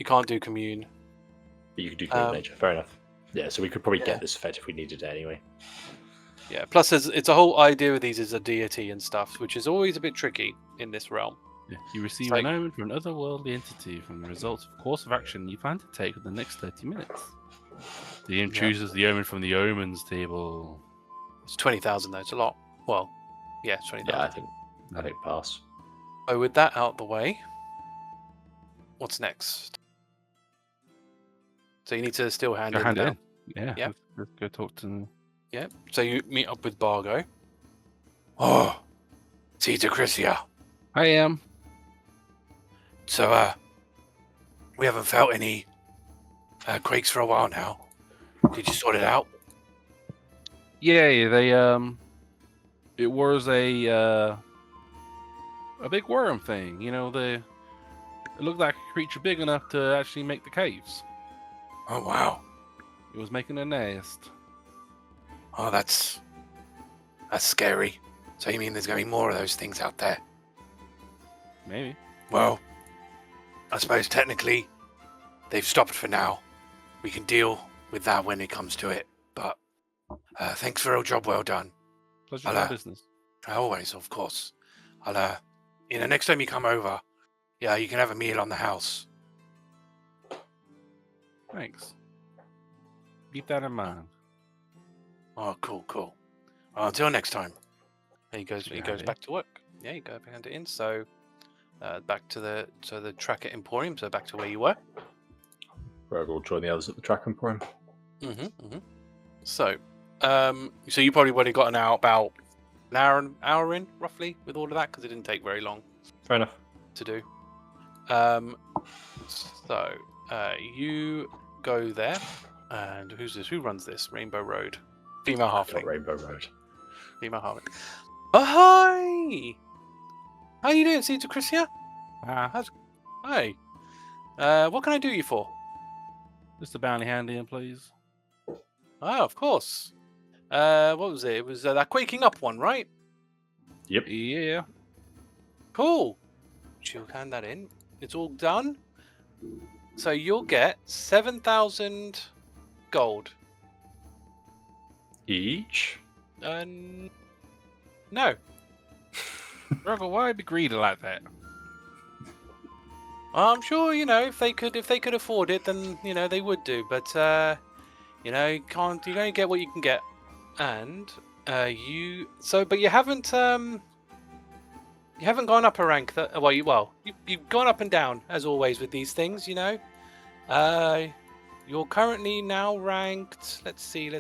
you can't do Commune. But you can do Commune Nature, fair enough. Yeah, so we could probably get this effect if we needed it anyway. Yeah, plus it's a whole idea with these is a deity and stuff, which is always a bit tricky in this realm. Yeah. You receive It's an omen from an otherworldly entity from the results of a course of action you plan to take in the next 30 minutes. The DM chooses the omen from the omens table. It's 20,000 though, it's a lot. Well, yeah, it's 20,000. Yeah, I think pass. So with that out the way, what's next? So you need to still hand in now. Yeah, Yep. let's go talk to them. Yep. So you meet up with Bargo. Oh, see to Crisia. I am. So we haven't felt any quakes for a while now. Did you sort it out? Yeah, they it was a big worm thing. You know, it looked like a creature big enough to actually make the caves. Oh wow. It was making a nest. Oh, that's scary. So you mean there's going to be more of those things out there? Maybe. Well, I suppose technically they've stopped for now. We can deal with that when it comes to it. But thanks for a job well done. Pleasure for business. Always, of course. I'll next time you come over, yeah, you can have a meal on the house. Thanks. Keep that in mind. Oh, cool. Well, until next time. And he goes Yeah, back to work. Yeah, you go behind it in. So back to the Tracker Emporium. So back to where you were. Hrugguhl will join the others at the Tracker Emporium. So, so you probably already got about an hour in roughly with all of that because it didn't take very long. Fair enough. To do. So you go there, and who's this? Who runs this? Rainbow Road. Female halfling. Rainbow Road. Female halfling. Oh hi! How you doing, Seeds of Crisia? Hi. What can I do you for? Just a bounty hand in, please. Oh, of course. What was it? It was that quaking up one, right? Yep. Yeah. Cool. She'll hand that in. It's all done. So you'll get 7,000 gold. Each? No. Hrugguhl, why be greedy like that? I'm sure, if they could afford it, then, they would do. But, you only get what you can get. And, but you haven't gone up a rank. You've gone up and down, as always, with these things, You're currently now ranked, let's see,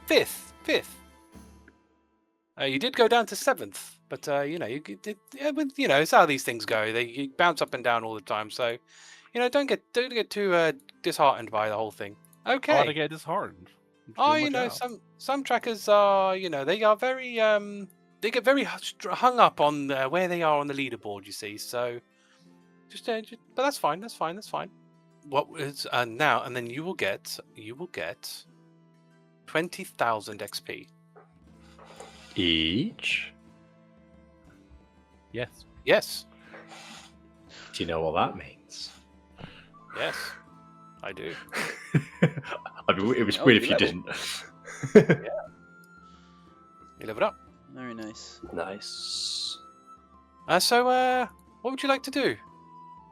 5th. You did go down to 7th, but, it's how these things go. You bounce up and down all the time. So don't get too disheartened by the whole thing. Okay. Why to get disheartened? Oh, some trackers are, they are very they get very hung up on where they are on the leaderboard. You see, so but that's fine. That's fine. That's fine. What is now? And then you will get 20,000 XP Each? Yes. Yes. Do you know what that means? Yes. I do. I mean, it was Oh, weird you if you level. didn't. You level up. Very nice. Nice. So what would you like to do?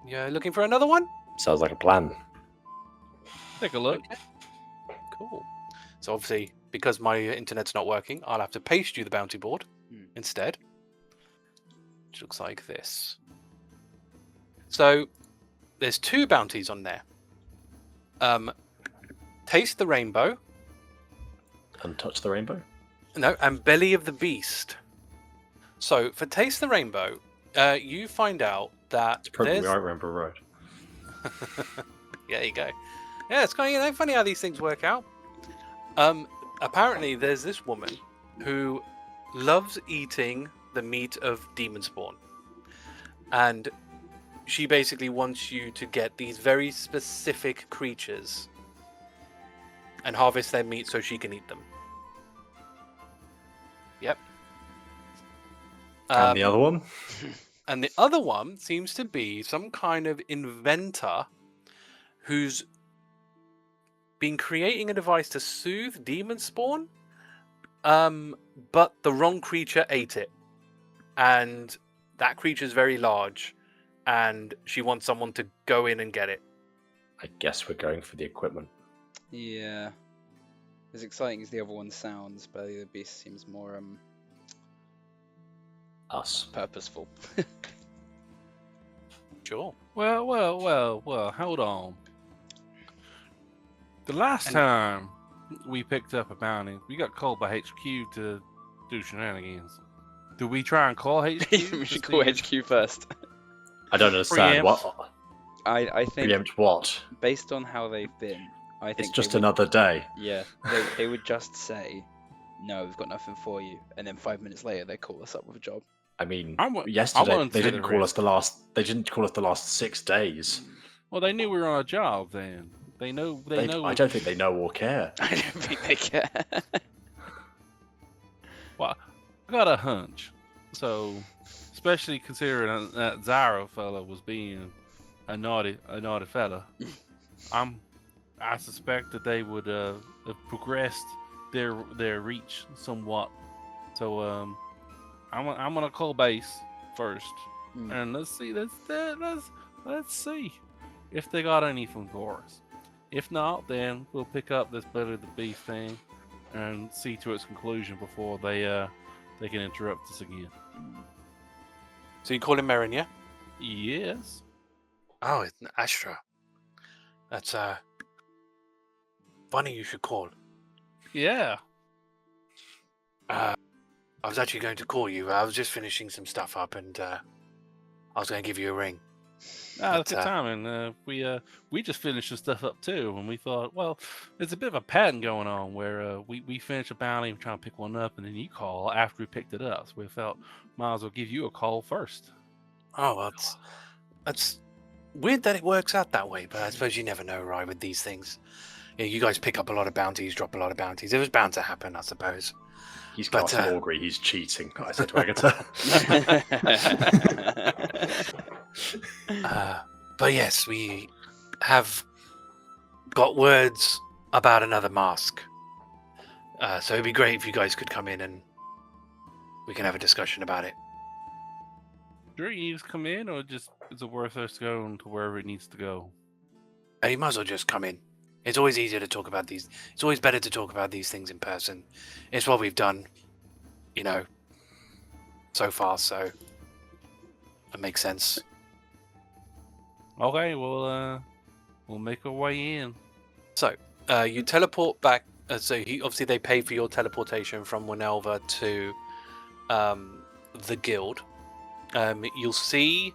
You're looking for another one? Sounds like a plan. Take a look. Okay. Cool. So obviously, because my internet's not working, I'll have to paste you the bounty board instead. Which looks like this. So there's 2 bounties on there. Taste the Rainbow. And touch the rainbow? No, and Belly of the Beast. So for Taste the Rainbow, you find out that It's probably there's... right, Rainbow Road. Yeah, there you go. Yeah, it's kind of funny how these things work out. Apparently, there's this woman who loves eating the meat of demon spawn, and she basically wants you to get these very specific creatures and harvest their meat so she can eat them. Yep. And the other one? And the other one seems to be some kind of inventor who's been creating a device to soothe demon spawn, but the wrong creature ate it. And that creature's very large, and she wants someone to go in and get it. I guess we're going for the equipment. Yeah. As exciting as the other one sounds, Belly of the Beast seems more Us. purposeful. Sure. Well, hold on. The last time we picked up a bounty, we got called by HQ to do shenanigans. Do we try and call HQ? We should call HQ first. I don't understand. Preempt. What? I think, Preempt what? based on how they've been, I think It's just they would, another day. Yeah, they would just say, "No, we've got nothing for you," and then 5 minutes later they call us up with a job. I mean, I yesterday wouldn't they say didn't the call risk. us the last. They didn't call us the last 6 days. Well, they knew we were on a job then. They know. They know. I don't think they know or care. I don't think they care. Well, I got a hunch. So, especially considering that Zyro fella was being a naughty fella, I suspect that they would have progressed their reach somewhat. So, I'm gonna call base first, and let's see if they got anything for us. If not, then we'll pick up this Belly of the Beast thing and see to its conclusion before they can interrupt us again. So you call him Merrin, yeah? Yes. Oh, it's an Astra. That's funny you should call. Yeah. I was actually going to call you. I was just finishing some stuff up, and I was going to give you a ring. That's good timing. We just finished some stuff up too, and we thought, well, there's a bit of a pattern going on where we finish a bounty and try to pick one up, and then you call after we picked it up. So we felt might as well give you a call first. Oh, well, that's weird that it works out that way, but I suppose you never know, right, with these things. Yeah, you guys pick up a lot of bounties, drop a lot of bounties. It was bound to happen, I suppose. He's But, casting augury. He's cheating. I said to Agata. But yes, we have got words about another mask. So it'd be great if you guys could come in and we can have a discussion about it. Do you just come in, or just is it worth us going to wherever it needs to go? You might as well just come in. It's always easier to talk about these. It's always better to talk about these things in person. It's what we've done, so far. So it makes sense. Okay, we'll make our way in. So you teleport back. So obviously they pay for your teleportation from Winelva to the guild. You'll see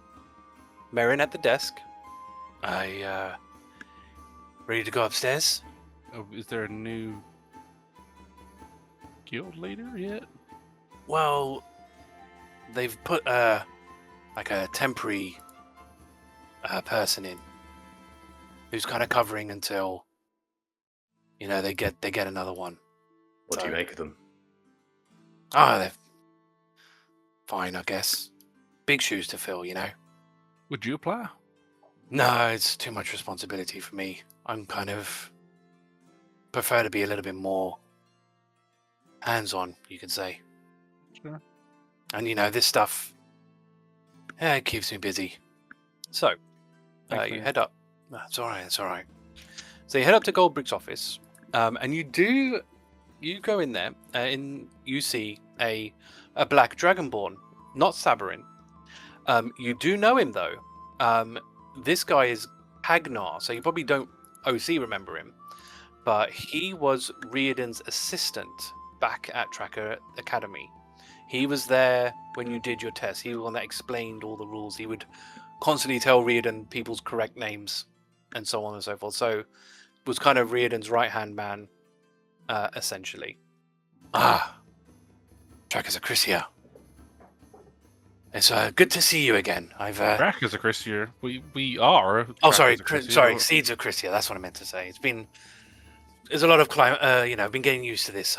Merrin at the desk. I ready to go upstairs? Oh, is there a new guild leader yet? Well, they've put like a temporary person in who's kind of covering until they get another one. What do you make of them? They're fine, I guess. Big shoes to fill, Would you apply? No, it's too much responsibility for me. I'm kind of prefer to be a little bit more hands-on, you could say. Sure. And this stuff, it keeps me busy. So, Thanks, you man. head up. That's all right. That's all right. So you head up to Goldbrick's office, and you go in there, and you see a black dragonborn, not Sabarin. You do know him though. This guy is Hagnar, so you probably don't OC remember him, but he was Riordan's assistant back at Tracker Academy. He was there when you did your test. He was the one that explained all the rules. He would constantly tell Riordan people's correct names and so on and so forth. So was kind of Riordan's right-hand man, essentially. Tracas of Crisia. It's good to see you again. Tracas of Crisia. We are. Oh, sorry, Tracas of Crisia, sorry, but- Seeds of Crisia. That's what I meant to say. There's a lot of I've been getting used to this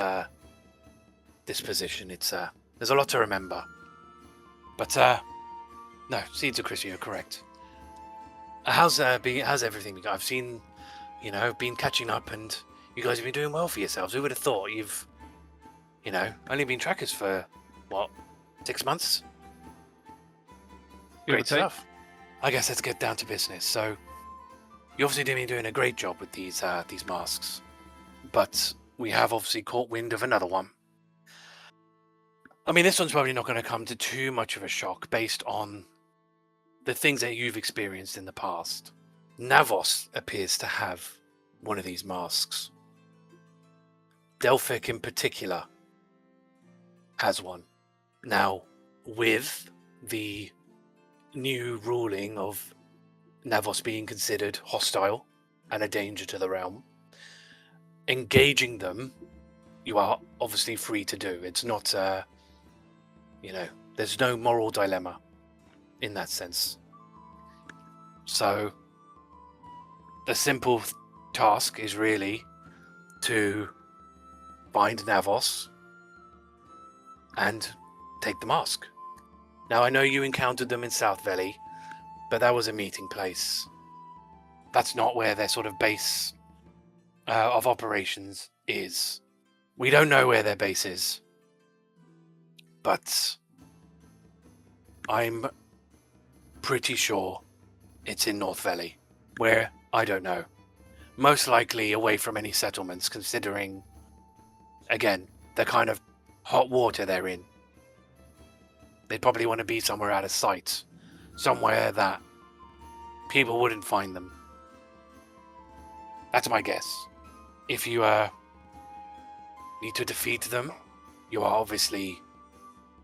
this position. There's a lot to remember. But no, Seeds of Crisia, you're correct. How's everything been? I've seen, been catching up, and you guys have been doing well for yourselves. Who would have thought you've, only been trackers for what, 6 months? Give or Great take. stuff. I guess let's get down to business. So, you obviously been doing a great job with these masks, but we have obviously caught wind of another one. I mean, this one's probably not going to come to too much of a shock based on the things that you've experienced in the past. Navos appears to have one of these masks. Delphic in particular has one. Now, with the new ruling of Navos being considered hostile and a danger to the realm, engaging them, you are obviously free to do. It's not, there's no moral dilemma in that sense. So, the simple task is really to find Navos and take the mask. Now, I know you encountered them in South Valley, but that was a meeting place. That's not where their sort of base of operations is. We don't know where their base is, but I'm pretty sure it's in North Valley. Where? I don't know. Most likely away from any settlements, considering, again, the kind of hot water they're in. They'd probably want to be somewhere out of sight. Somewhere that people wouldn't find them. That's my guess. If you need to defeat them, you are obviously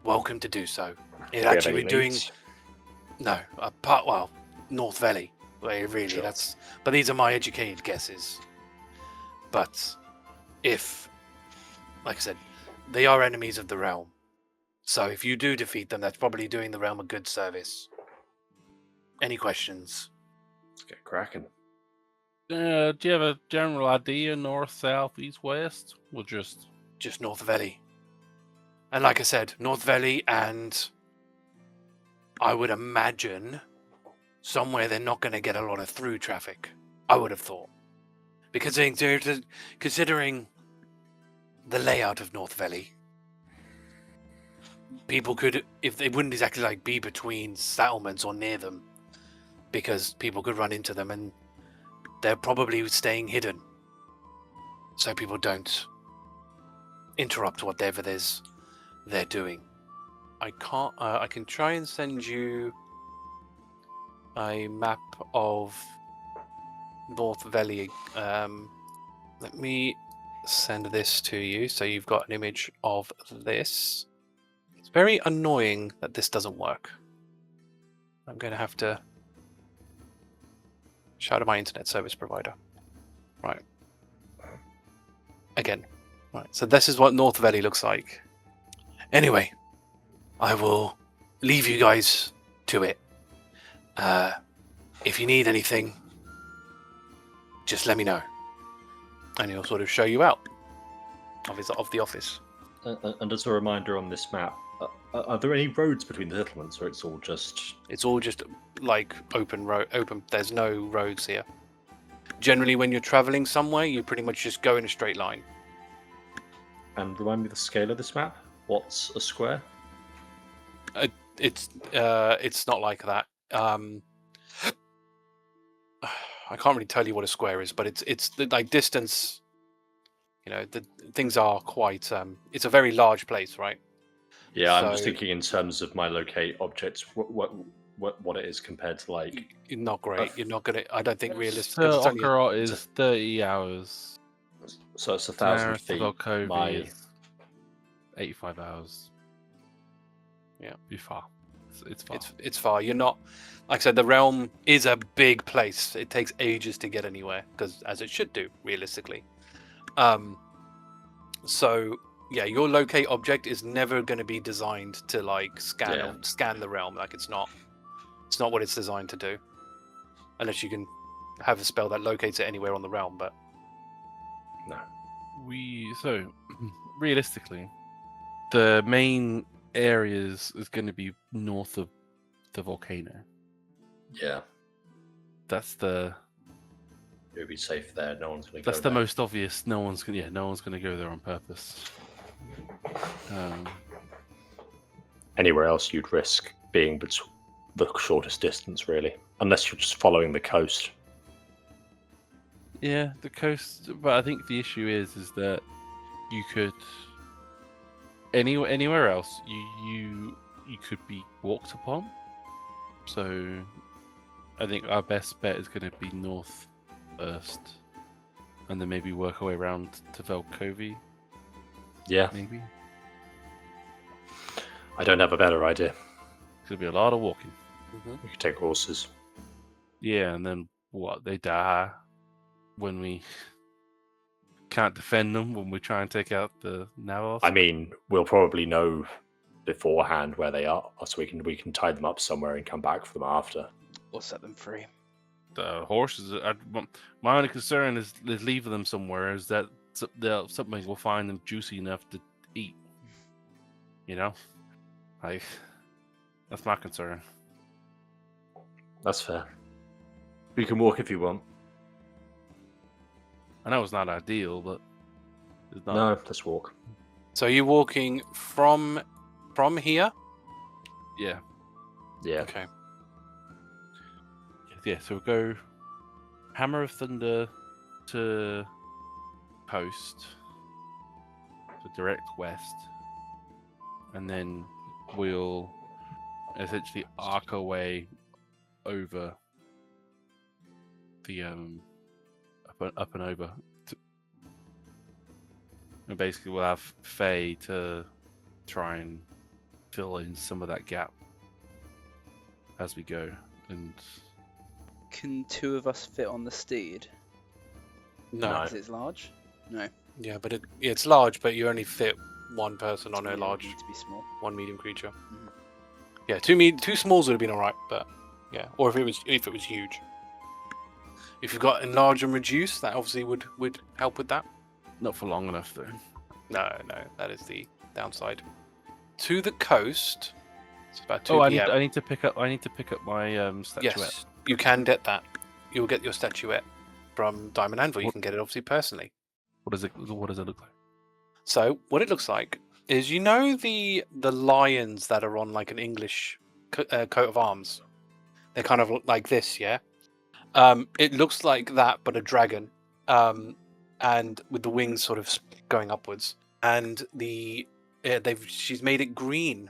welcome to do so. It actually we're doing North Valley. Really, Sure. but these are my educated guesses. But if, like I said, they are enemies of the realm. So if you do defeat them, that's probably doing the realm a good service. Any questions? Let's get cracking. Do you have a general idea? North, south, east, west? We'll just Just North Valley. And like I said, North Valley, and I would imagine somewhere they're not going to get a lot of through traffic. I would have thought. Because considering the layout of North Valley, people could, if they wouldn't exactly be between settlements or near them, because people could run into them, and they're probably staying hidden, so people don't interrupt whatever they're doing. I can try and send you a map of North Valley. Let me send this to you so you've got an image of this. It's very annoying that this doesn't work. I'm going to have to Shout out my internet service provider. Right. Again. Right. So this is what North Valley looks like. Anyway, I will leave you guys to it. If you need anything, just let me know. And he'll sort of show you out of the office. And as a reminder on this map, are there any roads between the settlements, or it's all just... It's all just like open. There's no roads here. Generally, when you're traveling somewhere, you pretty much just go in a straight line. And remind me the scale of this map. What's a square? It's not like that. I can't really tell you what a square is, but it's the, like distance. You know, the things are quite. It's a very large place, right? Yeah, I'm just So- thinking in terms of my locate objects. What it is compared to like. Not great. You're not gonna. I don't think realistic. So It's only Okarot is 30 hours. So it's 1,000 Nareth feet. Velkovi My is 85 hours. Yeah. Be far. It's far. it's far. You're not. Like I said, the realm is a big place. It takes ages to get anywhere, because as it should do, realistically. So yeah, your locate object is never going to be designed to like scan the realm. Like it's not what it's designed to do, unless you can have a spell that locates it anywhere on the realm. But No. So realistically, the main areas is going to be north of the volcano. Yeah. That's the It would be safe there. No one's going to go That's the there. most obvious. No one's gonna go there on purpose. Anywhere else you'd risk being the shortest distance, really. Unless you're just following the coast. Yeah, the coast. But I think the issue is that you could anywhere else you could be walked upon. So I think our best bet is going to be north first, and then maybe work our way around to Velkovi. Yeah. Maybe I don't have a better idea. it's gonna be a lot of walking. We could take horses. Yeah, and then what? They die when we can't defend them when we try and take out the Navos. I mean, we'll probably know beforehand where they are, so we can tie them up somewhere and come back for them after. Or set them free. The horses. My only concern is leaving them somewhere. Is that something will find them juicy enough to eat? You know, like that's my concern. That's fair. We can walk if you want. I know it's not ideal, but it's not. No, let's walk. so you're walking from here. Yeah, Yeah. Okay. yeah. So we'll go Hammer of Thunder to coast, so direct west, and then we'll essentially arc our way over the up and over, and basically we'll have Faye to try and fill in some of that gap as we go. And Can two of us fit on the steed? No. No. Because it's large? No. Yeah, but it's large, but you only fit one person on a Yeah, it large, needs to be small. one medium creature. Mhm. Yeah, two smalls would have been alright, but yeah, or if it was huge. If you've got enlarge and reduce, that obviously would help with that. not for long enough though. No, that is the downside. To the coast, it's about 2 Oh, I p.m. need to pick up my statuette. Yes, you can get that. You'll get your statuette from Diamond Anvil. You can get it obviously personally. What does it look like? So what it looks like is, you know, the lions that are on like an English coat of arms. They're kind of like this, yeah. It looks like that, but a dragon, and with the wings sort of going upwards. And she's made it green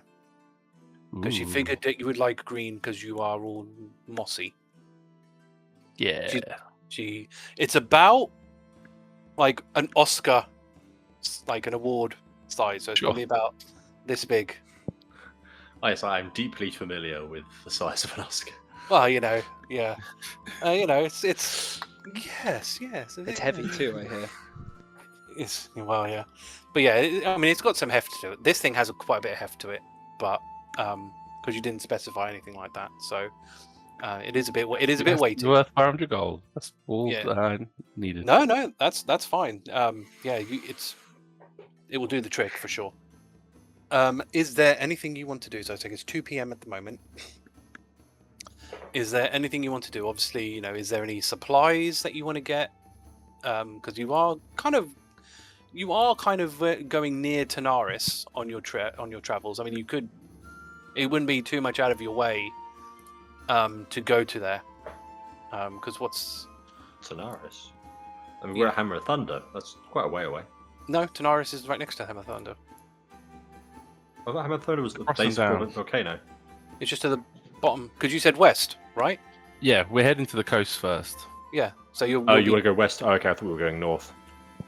because she Ooh. figured that you would like green because you are all mossy. Yeah. It's about like an Oscar, like an award size. So it's Sure. probably about this big. Yes, I'm deeply familiar with the size of an Oscar. Well, yeah. It's yes. It's heavy too, I hear. Yeah, but yeah, I mean, it's got some heft to it. This thing has quite a bit of heft to it, but because you didn't specify anything like that, so it is a bit weighty. Worth 500 gold. That's all Yeah. that I needed. No, that's fine. Yeah, it will do the trick for sure. Is there anything you want to do? So I think it's 2 p.m. at the moment. Is there anything you want to do? Obviously, is there any supplies that you want to get? Because you are kind of going near Tanaris on your travels. I mean, it wouldn't be too much out of your way to go to there. Because what's Tanaris? I mean, we're at Hammer of Thunder. That's quite a way away. No, Tanaris is right next to Hammer Thunder. I thought Hammer of Thunder was the Cross them base of down. the volcano. It's just to the bottom. Because you said west, right? Yeah, we're heading to the coast first. Yeah. So Oh, you want to go west? Oh, okay. I thought we were going north.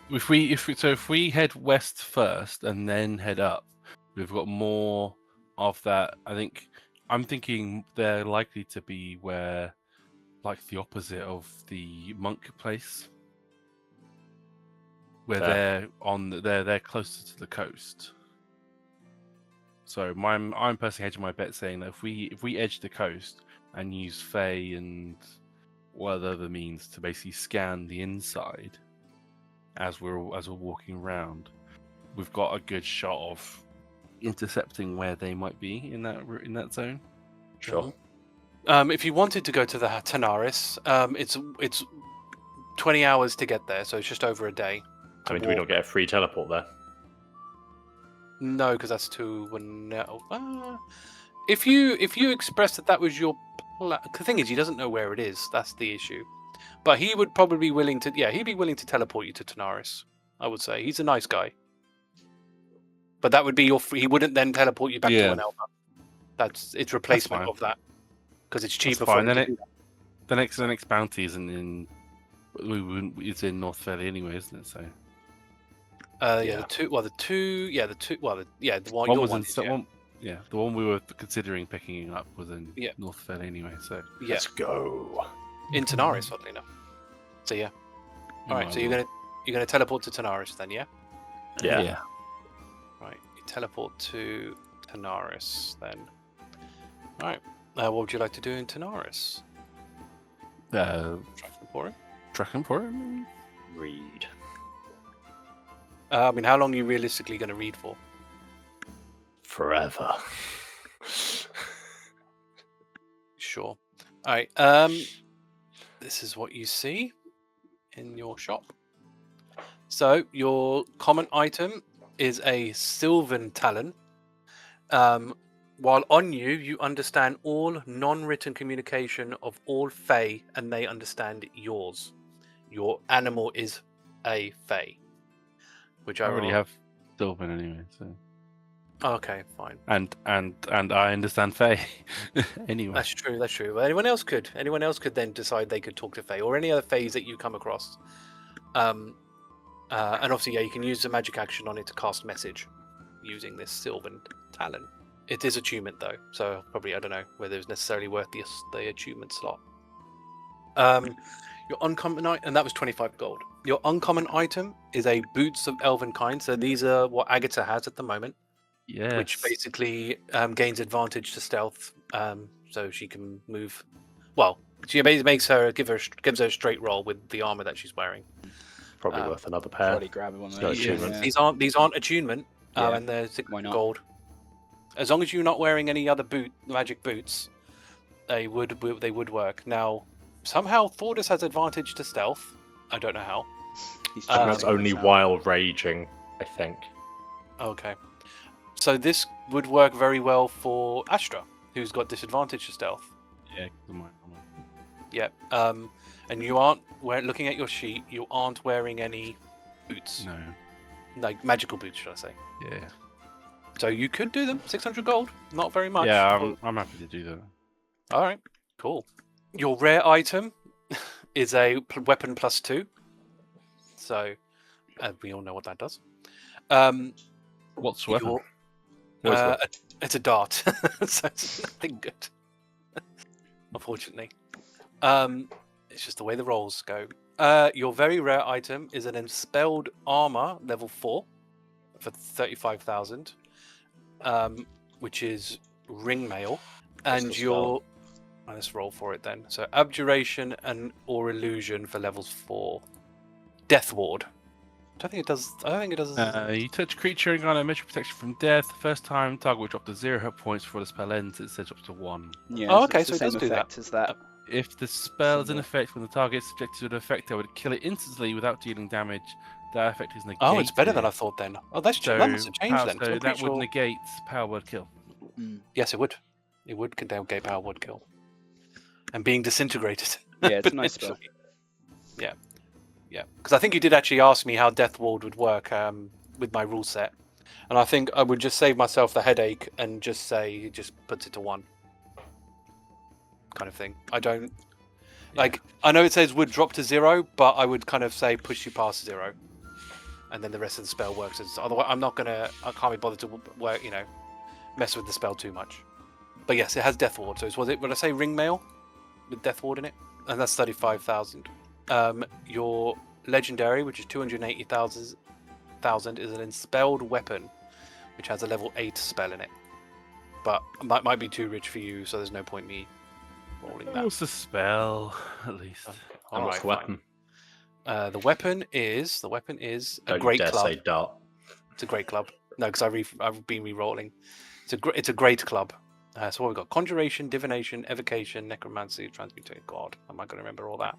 If we head west first and then head up, we've got more of that. I'm thinking they're likely to be where, like, the opposite of the monk place, where they're closer to the coast. So I'm personally hedging my bet, saying that if we edge the coast and use Fae and what other means to basically scan the inside as we're walking around, we've got a good shot of intercepting where they might be in that zone. Sure. If you wanted to go to the Tanaris, it's 20 hours to get there, so it's just over a day. I mean, do we not get a free teleport there? No, because that's too. No. If you express that was your plan, the thing is, he doesn't know where it is. That's the issue. But he would probably be willing to. Yeah, he'd be willing to teleport you to Tanaris. I would say he's a nice guy. But that would be he wouldn't then teleport you back to Winelva. It's replacement of that because it's cheaper for him to do that. The next bounty isn't it's in North Valley anyway, isn't it? So. The one we were considering picking up was in North Valley anyway. So let's go in Tanaris, oddly enough. So yeah. All right. So you're gonna teleport to Tanaris then, yeah? Yeah. Right. You teleport to Tanaris then. All right. What would you like to do in Tanaris? Track Emporium. Read. I mean, how long are you realistically going to read for? Forever. Sure. All right. This is what you see in your shop. So your common item is a Sylvan Talon. While on you, you understand all non-written communication of all Fae, and they understand yours. Your animal is a Fae. Which I already have Sylvan anyway, so. Okay, fine. And I understand Fae anyway. That's true. Well, anyone else could then decide they could talk to Fae or any other Faes that you come across. And obviously, you can use the magic action on it to cast message using this Sylvan Talon. It is attunement though, so probably I don't know whether it's necessarily worth the attunement slot. Your uncommon item, and that was 25 gold. Your uncommon item is a Boots of Elven Kind. So these are what Agata has at the moment. Yes. Which basically gains advantage to stealth, so she can move. Well, she gives her a straight roll with the armor that she's wearing. Probably worth another pair. Probably grab one of those. These aren't attunement, and they're 6 gold. As long as you're not wearing any other magic boots, they would work. Now, somehow Thordas has advantage to stealth. I don't know how. That's only while raging, I think. Okay. So this would work very well for Astra, who's got disadvantage to stealth. Yeah, come on. Yeah. And you aren't looking at your sheet. You aren't wearing any boots. No. Like magical boots, should I say? Yeah. So you could do them. 600 gold. Not very much. Yeah, I'm happy to do that. All right. Cool. Your rare item is a weapon +2. So we all know what that does. What's weapon? It's a dart, so it's nothing good. unfortunately. It's just the way the rolls go. Your very rare item is an Enspelled Armor, level 4, for 35,000, which is ring mail. What's And the your... let's roll for it then. So Abjuration and or Illusion for levels 4. Death Ward. I don't think it does. You touch a creature and gain magic protection from death. The first time, target will drop to 0 hit points before the spell ends. It says up to 1. Yeah, Oh, so okay, it's so the it does same do that. effect as that. If the spell is in Similar. effect when the target is subjected to an effect, I would kill it instantly without dealing damage. That effect is negated. Oh, it's better than I thought then. Oh, that must have changed then. So I'm that pretty would sure... negate power word kill. Yes, it would. It would negate power word kill. And being disintegrated. Yeah, it's a nice spell. potentially. Yeah. Yeah. Because I think you did actually ask me how Death Ward would work with my rule set. And I think I would just save myself the headache and just say it just puts it to 1. Kind of thing. I don't... Like, I know it says would drop to 0, but I would kind of say push you past 0. And then the rest of the spell works as... Otherwise, I can't be bothered to work, mess with the spell too much. But yes, it has Death Ward. So would I say Ring Mail with Death Ward in it? And that's 35,000. Your Legendary, which is 280,000, is an Enspelled Weapon, which has a level 8 spell in it. But that might be too rich for you, so there's no point me rolling that. What's the spell, at least? And what's the weapon? The weapon is a Don't great you dare club. say dart. It's a great club. No, because I've been re-rolling. It's a great club. So what we've got: Conjuration, Divination, Evocation, Necromancy, Transmutate. God, am I going to remember all that?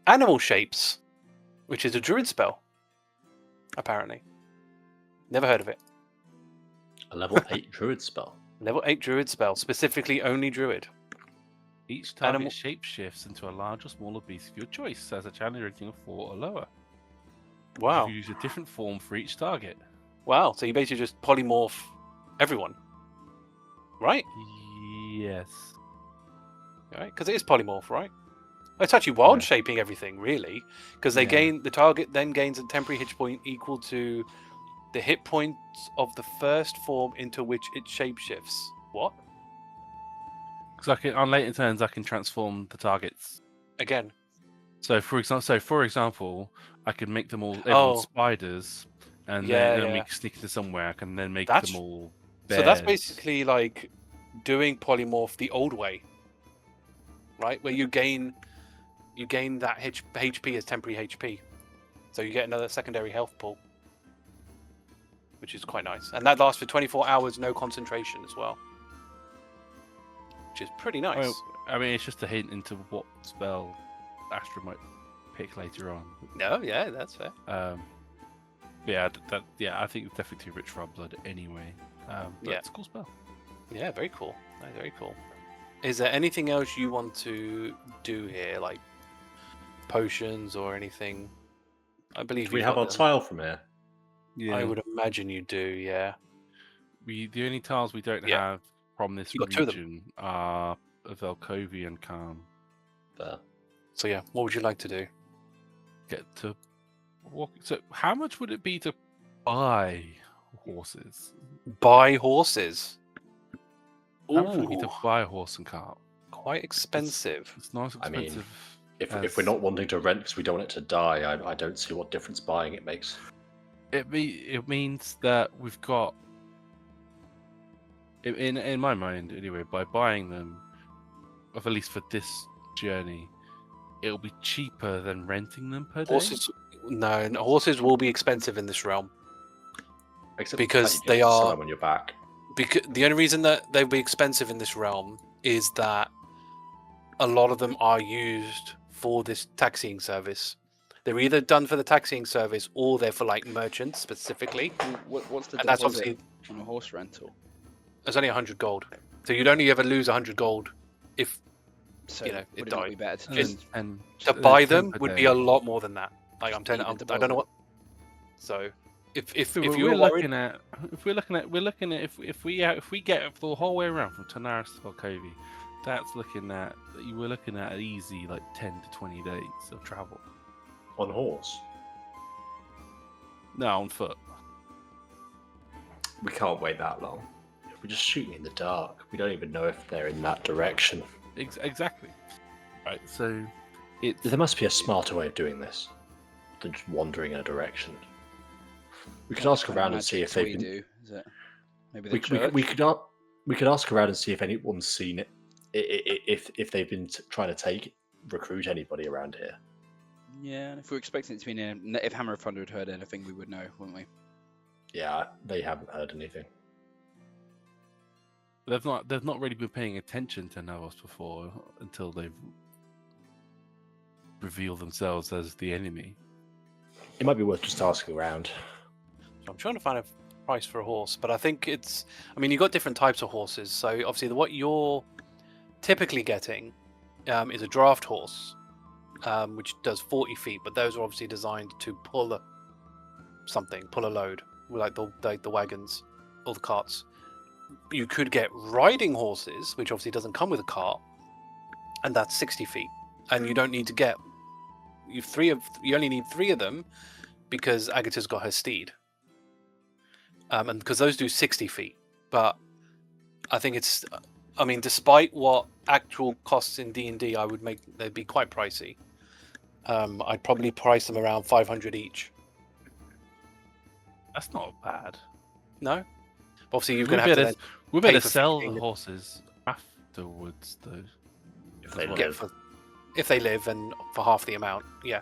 Animal Shapes, which is a Druid spell. Apparently, never heard of it. A level 8 druid spell. Level 8 Druid spell, specifically only Druid. Each target shapeshifts into a larger or smaller beast of your choice as a challenge rating of 4 or lower. Wow. You use a different form for each target. Wow. So you basically just polymorph everyone, right? Yes. Right, because it is polymorph, right? It's actually wild shaping everything, really, because the target then gains a temporary hit point equal to the hit points of the first form into which it shapeshifts. What? Because on later turns, I can transform the targets Again. So for example, I could make them all spiders, and then we sneak into somewhere. I can then make them all bears. So that's basically like doing polymorph the old way, right? Where you gain that HP as temporary HP, so you get another secondary health pool, which is quite nice, and that lasts for 24 hours, no concentration as well, which is pretty nice. I mean, it's just a hint into what spell Astra might pick later on. No, yeah, that's fair. I think it's definitely too rich for our blood anyway. But it's a cool spell. Yeah, very cool. Very cool. Is there anything else you want to do here, like potions or anything? I believe we have our tile from here. Yeah, I would imagine you do. Yeah. The only tiles we don't have from this region are Velkovi and Calm. There. So yeah, what would you like to do? Get to walk. So how much would it be to buy horses? Buy horses? How much would it be to buy a horse and cart? Quite expensive. It's not expensive. I mean, if we're not wanting to rent because we don't want it to die, I don't see what difference buying it makes. It means that we've got, in my mind anyway, by buying them, at least for this journey, it'll be cheaper than renting them per day. Horses will be expensive in this realm. Except because they are when you're back. Because the only reason that they'll be expensive in this realm is that a lot of them are used for this taxiing service. They're either done for the taxiing service or they're for like merchants specifically. What's the and that's deposit on a horse rental? There's only 100 gold, so you'd only ever lose 100 gold if it would died. Be better to just and to buy them would be a lot more than that. Like I don't know what. So if we get the whole way around from Tanaris to Volkovi, we're looking at an easy like 10 to 20 days of travel. On horse? No, on foot. We can't wait that long. We're just shooting in the dark. We don't even know if they're in that direction. exactly. Right. So it's There must be a smarter way of doing this than just wandering in a direction. We could What ask kind of around and see magic if do they've we been. do? Is it maybe the We church? could ask around and see if anyone's seen it. If they've been trying to recruit anybody around here. Yeah, and if we're expecting it to be near, if Hammer of Thunder had heard anything, we would know, wouldn't we? Yeah, they haven't heard anything. they've not really been paying attention to Navos before until they've revealed themselves as the enemy. It might be worth just asking around. So I'm trying to find a price for a horse, but I think it's. I mean, you've got different types of horses. So obviously, what you're typically getting is a draft horse, which does 40 feet, but those are obviously designed to pull a load, like the wagons or the carts. You could get riding horses, which obviously doesn't come with a cart, and that's 60 feet. And you don't need to get you only need 3 of them because Agata's got her steed. And because those do 60 feet. But I think despite what actual costs in D&D, they'd be quite pricey. I'd probably price them around 500 each. That's not bad. No? Obviously, you're going to have to we pay better for sell feeding the it. horses afterwards, though. If they live and for half the amount, yeah.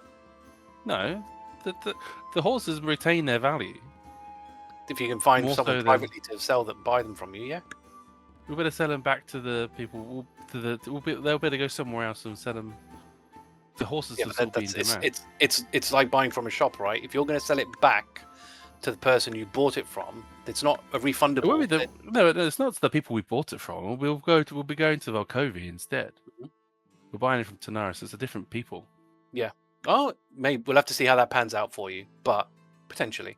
No, the horses retain their value. If you can find More someone so than- privately to buy them from you, yeah. We better sell them back to the people. They'll better go somewhere else and sell them. The horses Yeah, will but still be in that's, demand. it's like buying from a shop, right? If you're going to sell it back to the person you bought it from, it's not a refundable. It won't be no, it's not the people we bought it from. We'll be going to Volkovi instead. We're buying it from Tanaris. It's a different people. Oh, maybe we'll have to see how that pans out for you, but potentially.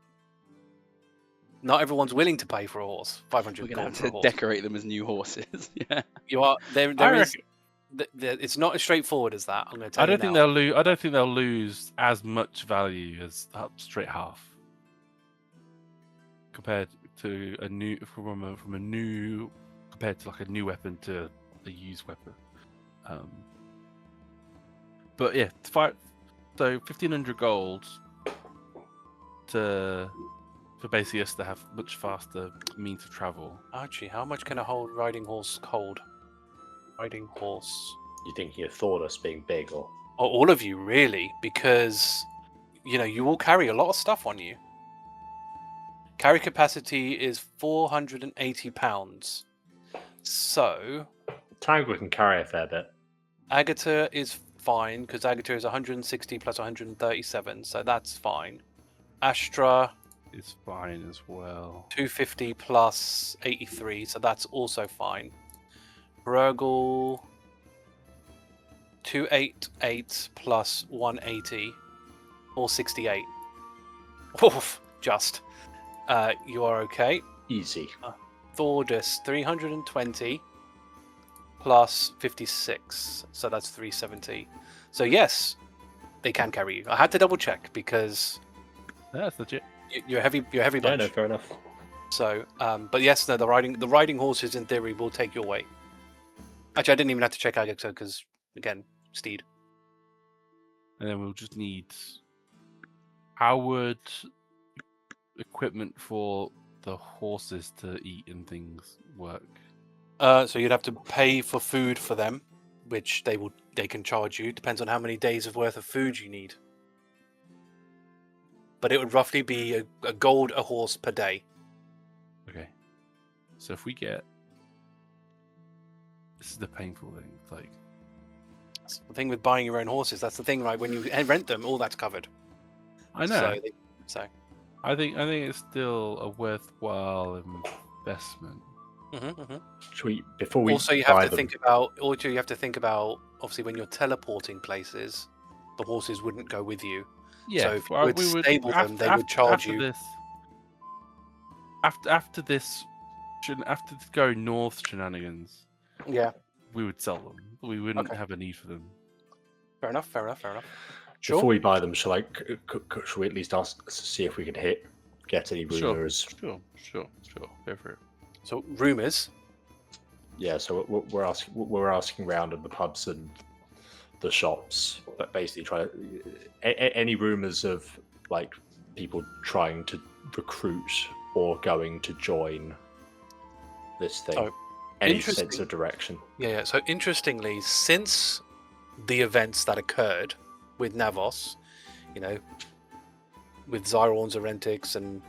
Not everyone's willing to pay for a horse. 500 We're gonna gold have for a to horse. decorate them as new horses. Yeah. You are there. I There is. reckon- It's not as straightforward as that. I'm going to tell I don't you think now. they'll lose. I don't think they'll lose as much value as up straight half compared to a new compared to like a new weapon to a used weapon. But yeah, so 1,500 gold for basically us to have much faster means of travel. Archie, how much can a whole riding horse hold? Riding horse. You thinking of Thordas being big, or Or all of you, really, because you will carry a lot of stuff on you. Carry capacity is 480 pounds. So Tango can carry a fair bit. Agata is fine because Agata is 160 plus 137, so that's fine. Astra It's fine as well. 250 plus 83, so that's also fine. Hrugguhl 288 plus 180, 468. Oof, just. You are okay. Easy. Thordas 320 plus 56, so that's 370. So yes, they can carry you. I had to double check because That's legit. you're heavy. You're heavy Yeah, bunch. no, fair enough. So, but yes, no, the riding horses in theory will take your weight. Actually, I didn't even have to check Agata because again, steed. And then we'll just need. How would equipment for the horses to eat and things work? So you'd have to pay for food for them, which they can charge you. Depends on how many days of worth of food you need. But it would roughly be a gold a horse per day. Okay. So if we get. This is the painful thing. Like. That's the thing with buying your own horses. That's the thing, right? When you rent them, all that's covered. I know. So I think it's still a worthwhile investment. Should we, before we also you have buy to them, think about. Also, you have to think about. Obviously, when you're teleporting places, the horses wouldn't go with you. Yeah, So if you would stable them, they would charge you. After this, after the go north shenanigans, Yeah, we would sell them. We wouldn't Okay. have a need for them. fair enough. before Sure. we buy them, shall we at least ask to see if we can get any Sure. rumors? Sure. Go for it. So rumors. Yeah, so we're asking around in the pubs and the shops, but basically any rumors of like people trying to recruit or going to join this thing. Oh, Any sense interesting. of direction? Yeah. So interestingly, since the events that occurred with Navos, with Zyrons, Arentics, and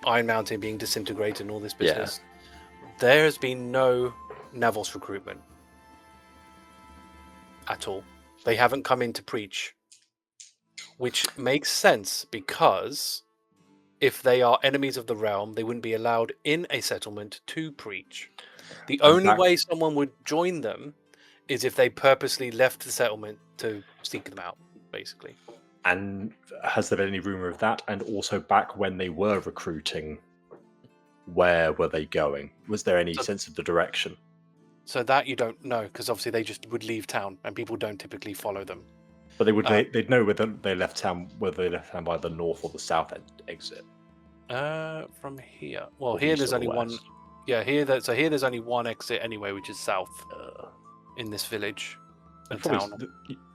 Iron Mountain being disintegrated and all this business, there has been no Navos recruitment at all. They haven't come in to preach, which makes sense because if they are enemies of the realm, they wouldn't be allowed in a settlement to preach. The only way someone would join them is if they purposely left the settlement to seek them out, basically. And has there been any rumor of that? And also, back when they were recruiting, where were they going? Was there any sense of the direction? So that you don't know, because obviously they just would leave town, and people don't typically follow them. But they'd know whether they left town by the north or the south exit. From here. Well, Or here east there's or only one. west. Yeah, here there's only one exit anyway, which is south in this village and town.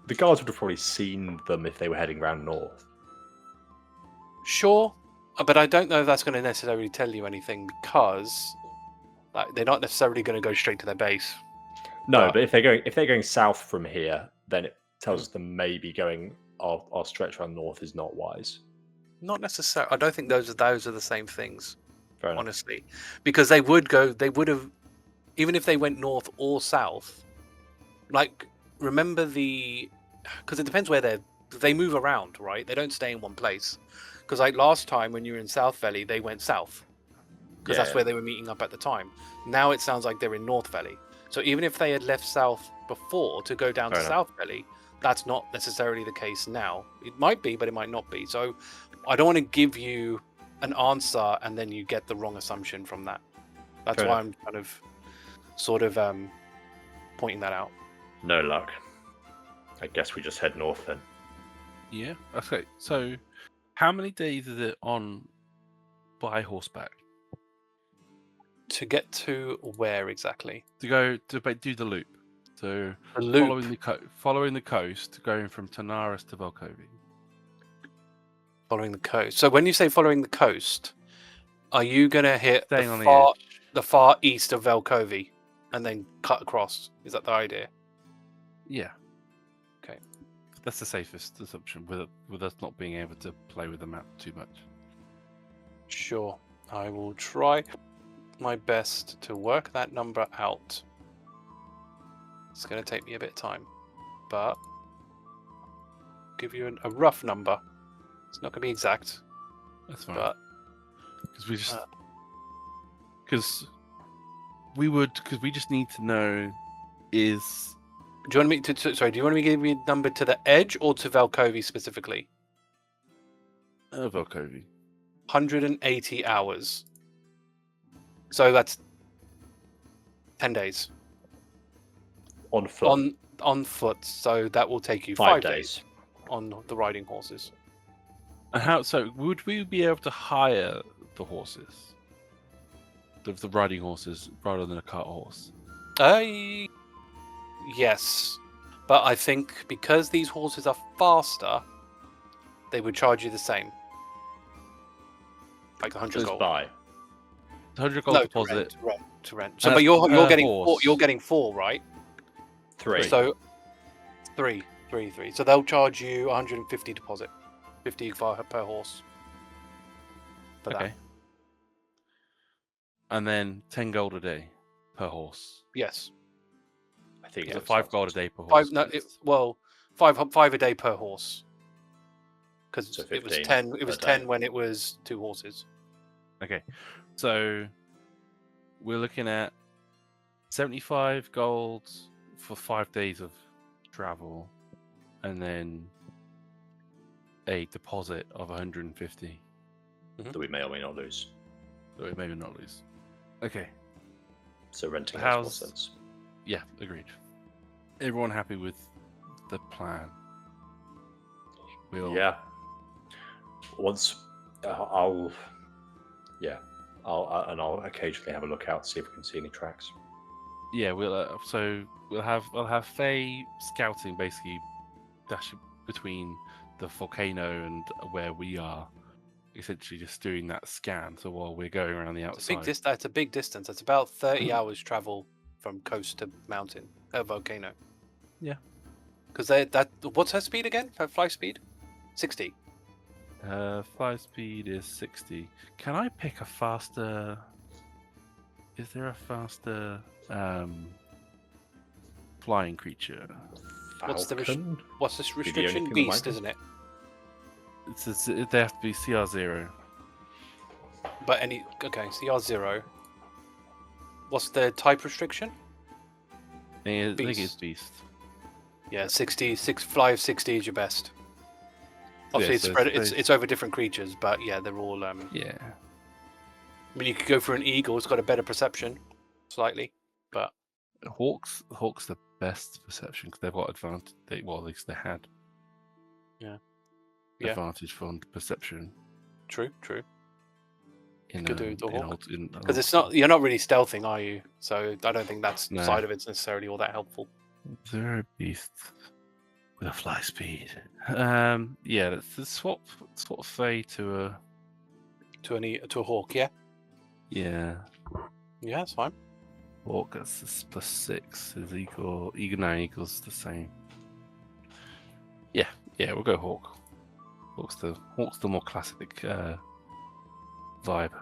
The guards would have probably seen them if they were heading round north. Sure, but I don't know if that's going to necessarily tell you anything because they're not necessarily going to go straight to their base. No, but if they're going south from here, then it tells us that maybe going our stretch around north is not wise. Not necessarily. I don't think those are the same things. Fair enough. Honestly, because they would have, even if they went north or south. Like, remember because it depends where they move around, right? They don't stay in one place. Because like last time when you were in South Valley, they went south because that's where they were meeting up at the time. Now it sounds like they're in North Valley. So even if they had left south before to go down to South Valley, that's not necessarily the case now. It might be, but it might not be. So I don't want to give you an answer and then you get the wrong assumption from that. That's why I'm kind of sort of pointing that out. No luck. I guess we just head north then. Yeah. Okay. So, how many days is it on by horseback to get to where exactly? To go to do the loop. So The loop. following the coast, going from Tanaris to Volkovi. Following the coast. So when you say following the coast, are you going to hit Staying on the edge. The far east of Velkovi and then cut across? Is that the idea? Yeah. Okay. That's the safest assumption, with us not being able to play with the map too much. Sure. I will try my best to work that number out. It's going to take me a bit of time, but I'll give you a rough number. It's not going to be exact. That's fine. But because we just need to know is. Do you want me to? Sorry. Do you want me to give me a number to the edge or to Velkovi specifically? Volkovi. 180 hours. So that's 10 days. On foot. On foot. So that will take you 5 days on the riding horses. And how? So would we be able to hire the horses, the riding horses, rather than a cart horse? Yes, but I think because these horses are faster, they would charge you the same, like 100 gold. Buy. 100 gold deposit to rent. So, but you're getting horse. you're getting 4, right? 3. So 3. So they'll charge you 150 deposit, 50 per horse. For okay. That. And then 10 gold a day per horse. Yes. I think it's 5 gold a day per horse. 5 a day per horse. Because So it was 10. It was 10 when it was 2 horses. Okay, so we're looking at 75 gold for 5 days of travel, and then a deposit of 150 that we may or may not lose. that we maybe not lose. Okay. So renting makes makes more sense. Yeah, agreed. Everyone happy with the plan? Yeah. Once I'll occasionally have a look out, see if we can see any tracks. Yeah, we'll have Faye scouting, basically dashing between the volcano and where we are, essentially just doing that scan. So while we're going around the outside, That's a big distance. It's about 30 hours travel from coast to mountain, volcano. Yeah. Because what's her speed again? Her fly speed? 60. fly speed is 60. Can I pick a faster? Is there a faster flying creature? What's the Falcon? What's this Be the only restriction? thing that Beast, might- isn't it? They have to be CR0. But okay, CR0. What's the type restriction? I think it's Beast. beast. Yeah, 60. Fly of 60 is your best. Obviously, so it's over different creatures, but yeah, they're all. Yeah. I mean, you could go for an eagle. It's got a better perception, slightly, but Hawks the best perception because they've got advantage. Well, at least they had. Yeah. Advantage from perception. True. In Could do the hawk. Because It's not. You're not really stealthing, are you? So I don't think that's No. side of it's necessarily all that helpful. Zero beast with a fly speed. Yeah, let's swap Faye to a. To a hawk, yeah. Yeah. Yeah, that's fine. Hawk, that's +6 is equals the same. Yeah, we'll go Hawk. Hawk's the more classic vibe.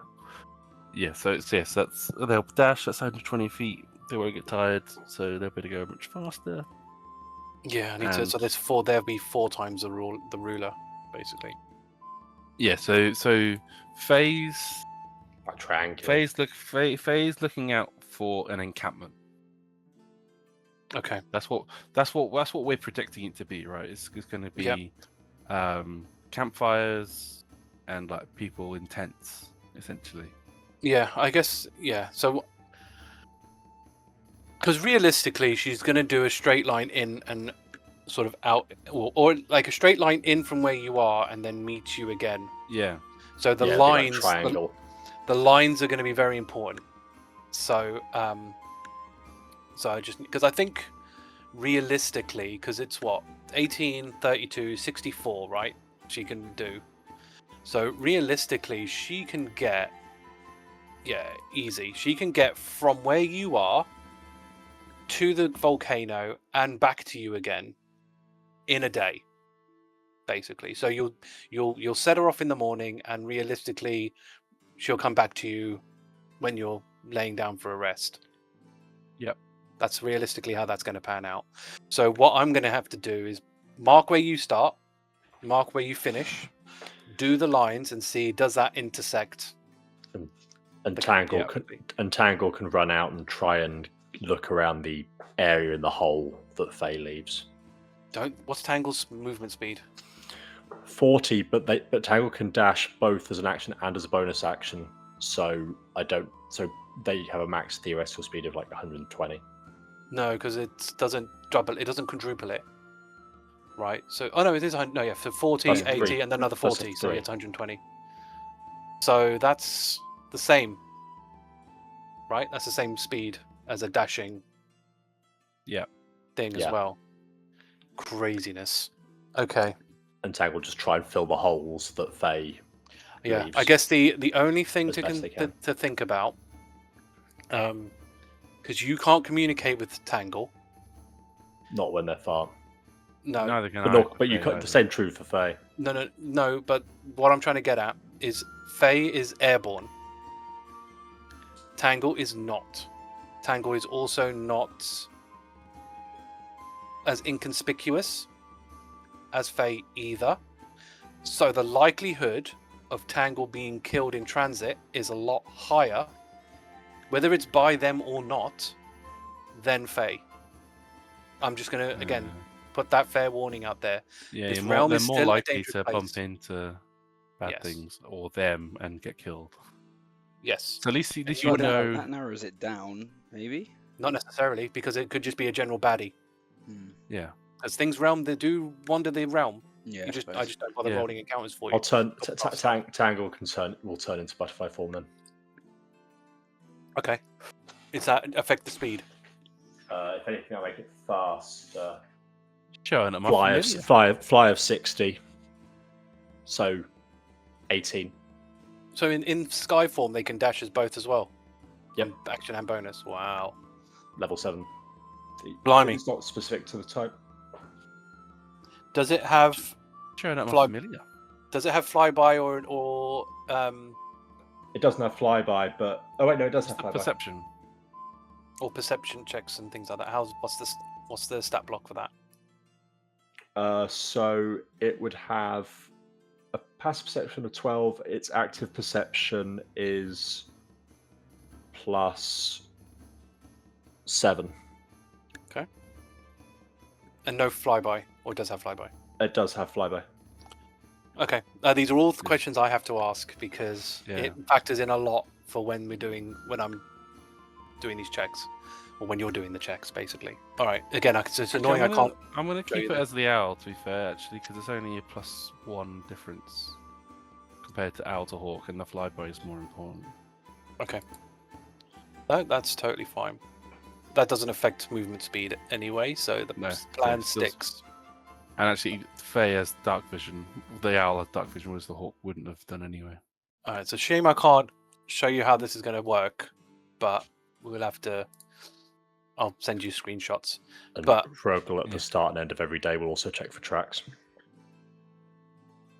Yeah, so they'll dash. That's 120 feet. They won't get tired, so they'll be able to go much faster. Yeah, I need to. So there's four. There'll be 4 times the ruler, basically. Yeah, so Faye's Like triangular. Faye's looking out for an encampment. Okay. That's what we're predicting it to be, right? It's going to be campfires and like people in tents, essentially. Yeah, I guess. Yeah. So, because realistically, she's going to do a straight line in and sort of out, or like a straight line in from where you are, and then meet you again. Yeah. So the Yeah, lines, like triangle. the lines are going to be very important. So, so I just because I think realistically, because it's what 18, 32, 64, right? She can do. So realistically, she can get, easy. She can get from where you are to the volcano and back to you again in a day, basically. So you'll set her off in the morning, and realistically, she'll come back to you when you're laying down for a rest. Yep. That's realistically how that's going to pan out. So what I'm going to have to do is mark where you start, mark where you finish, do the lines, and see does that intersect. And Tangle can run out and try and look around the area in the hole that Faye leaves. What's Tangle's movement speed? 40, but Tangle can dash both as an action and as a bonus action. So they have a max theoretical speed of like 120. No, because it doesn't double. It doesn't quadruple it. Right. So no, it is. No, yeah. For 40, Plus 80, three. and then another Plus 40. So three. it's 120. So that's the same. Right. That's the same speed as a dashing. Yeah. Thing as Yeah. well. Craziness. Okay. And Tangle just try and fill the holes that Faye Yeah. leaves. I guess the only thing As best they can. to think about, because you can't communicate with Tangle. Not when they're far. No. Neither can But, I. look, but you the same true for Faye. No. But what I'm trying to get at is Faye is airborne. Tangle is not. Tangle is also not as inconspicuous as Faye either. So the likelihood of Tangle being killed in transit is a lot higher, whether it's by them or not, than Faye. I'm just going to, again, put that fair warning out there. Yeah, This they're realm more is still a likely dangerous to place. bump into bad Yes. things or them and get killed. Yes. So at least you Well, know. that narrows it down, maybe. Not necessarily, because it could just be a general baddie. Yeah. As things realm, they do wander the realm. Yeah. I just don't bother Yeah. rolling encounters for you. I'll turn Tangle will turn into butterfly form then. Okay. Does that affect the speed? If anything, I'll make it faster. Showing at my Fly of 60. So 18. So in sky form, they can dash as both as well. Yep. Action and bonus. Wow. Level 7. Blimey. It's not specific to the type. Does it have Showing at my Fly- familiar. Does it have flyby or It doesn't have flyby, but oh wait, no, it does have The flyby. perception. or perception checks and things like that? What's the stat block for that? So it would have a passive perception of 12. Its active perception is plus 7. And no flyby, or it does have flyby? It does have flyby. Okay, these are all the questions I have to ask because it factors in a lot for when I'm doing these checks, or when you're doing the checks, basically. All right. Again, it's annoying. I'm gonna show keep you it as the owl, to be fair, actually, because it's only a +1 difference compared to owl to hawk, and the flyby is more important. Okay. That's totally fine. That doesn't affect movement speed anyway, so the No, plan it does. sticks. And actually, Faye has dark vision. The owl has dark vision, whereas the hawk wouldn't have done anyway. All right. It's a shame I can't show you how this is going to work, but we'll have to. I'll send you screenshots. And But- Hrugguhl at the start and end of every day will also check for tracks.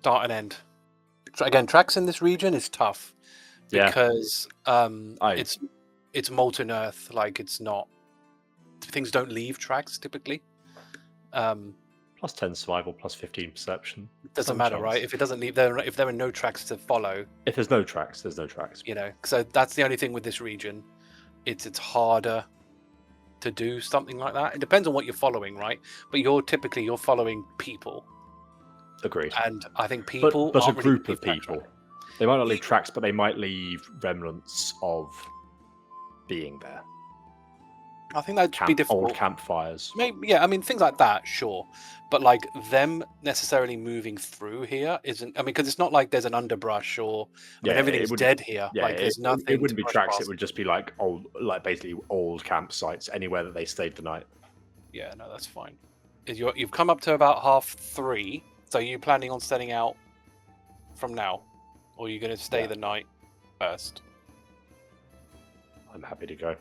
Start and end. Again, tracks in this region is tough Yeah. because it's molten earth. Like it's not. Things don't leave tracks typically. Plus 10 survival, plus 15 perception. Doesn't Some matter, chance. right? If it doesn't leave there, if there are no tracks to follow, If there's no tracks, there's no tracks. you know. So that's the only thing with this region. It's harder to do something like that. It depends on what you're following, right? But you're following people, Agreed. and I think people. But a aren't really group of leaving that people. track. They might not leave tracks, but they might leave remnants of being there. I think that'd be difficult. Old campfires. Maybe, yeah. I mean, things like that, sure. But like them necessarily moving through here isn't. I mean, because it's not like there's an underbrush or everything's dead here. Yeah, like there's nothing. It wouldn't to be brush tracks. past. It would just be like basically old campsites anywhere that they stayed the night. Yeah, no, that's fine. You've come up to about 3:30. So are you planning on setting out from now, or are you going to stay the night first? I'm happy to go.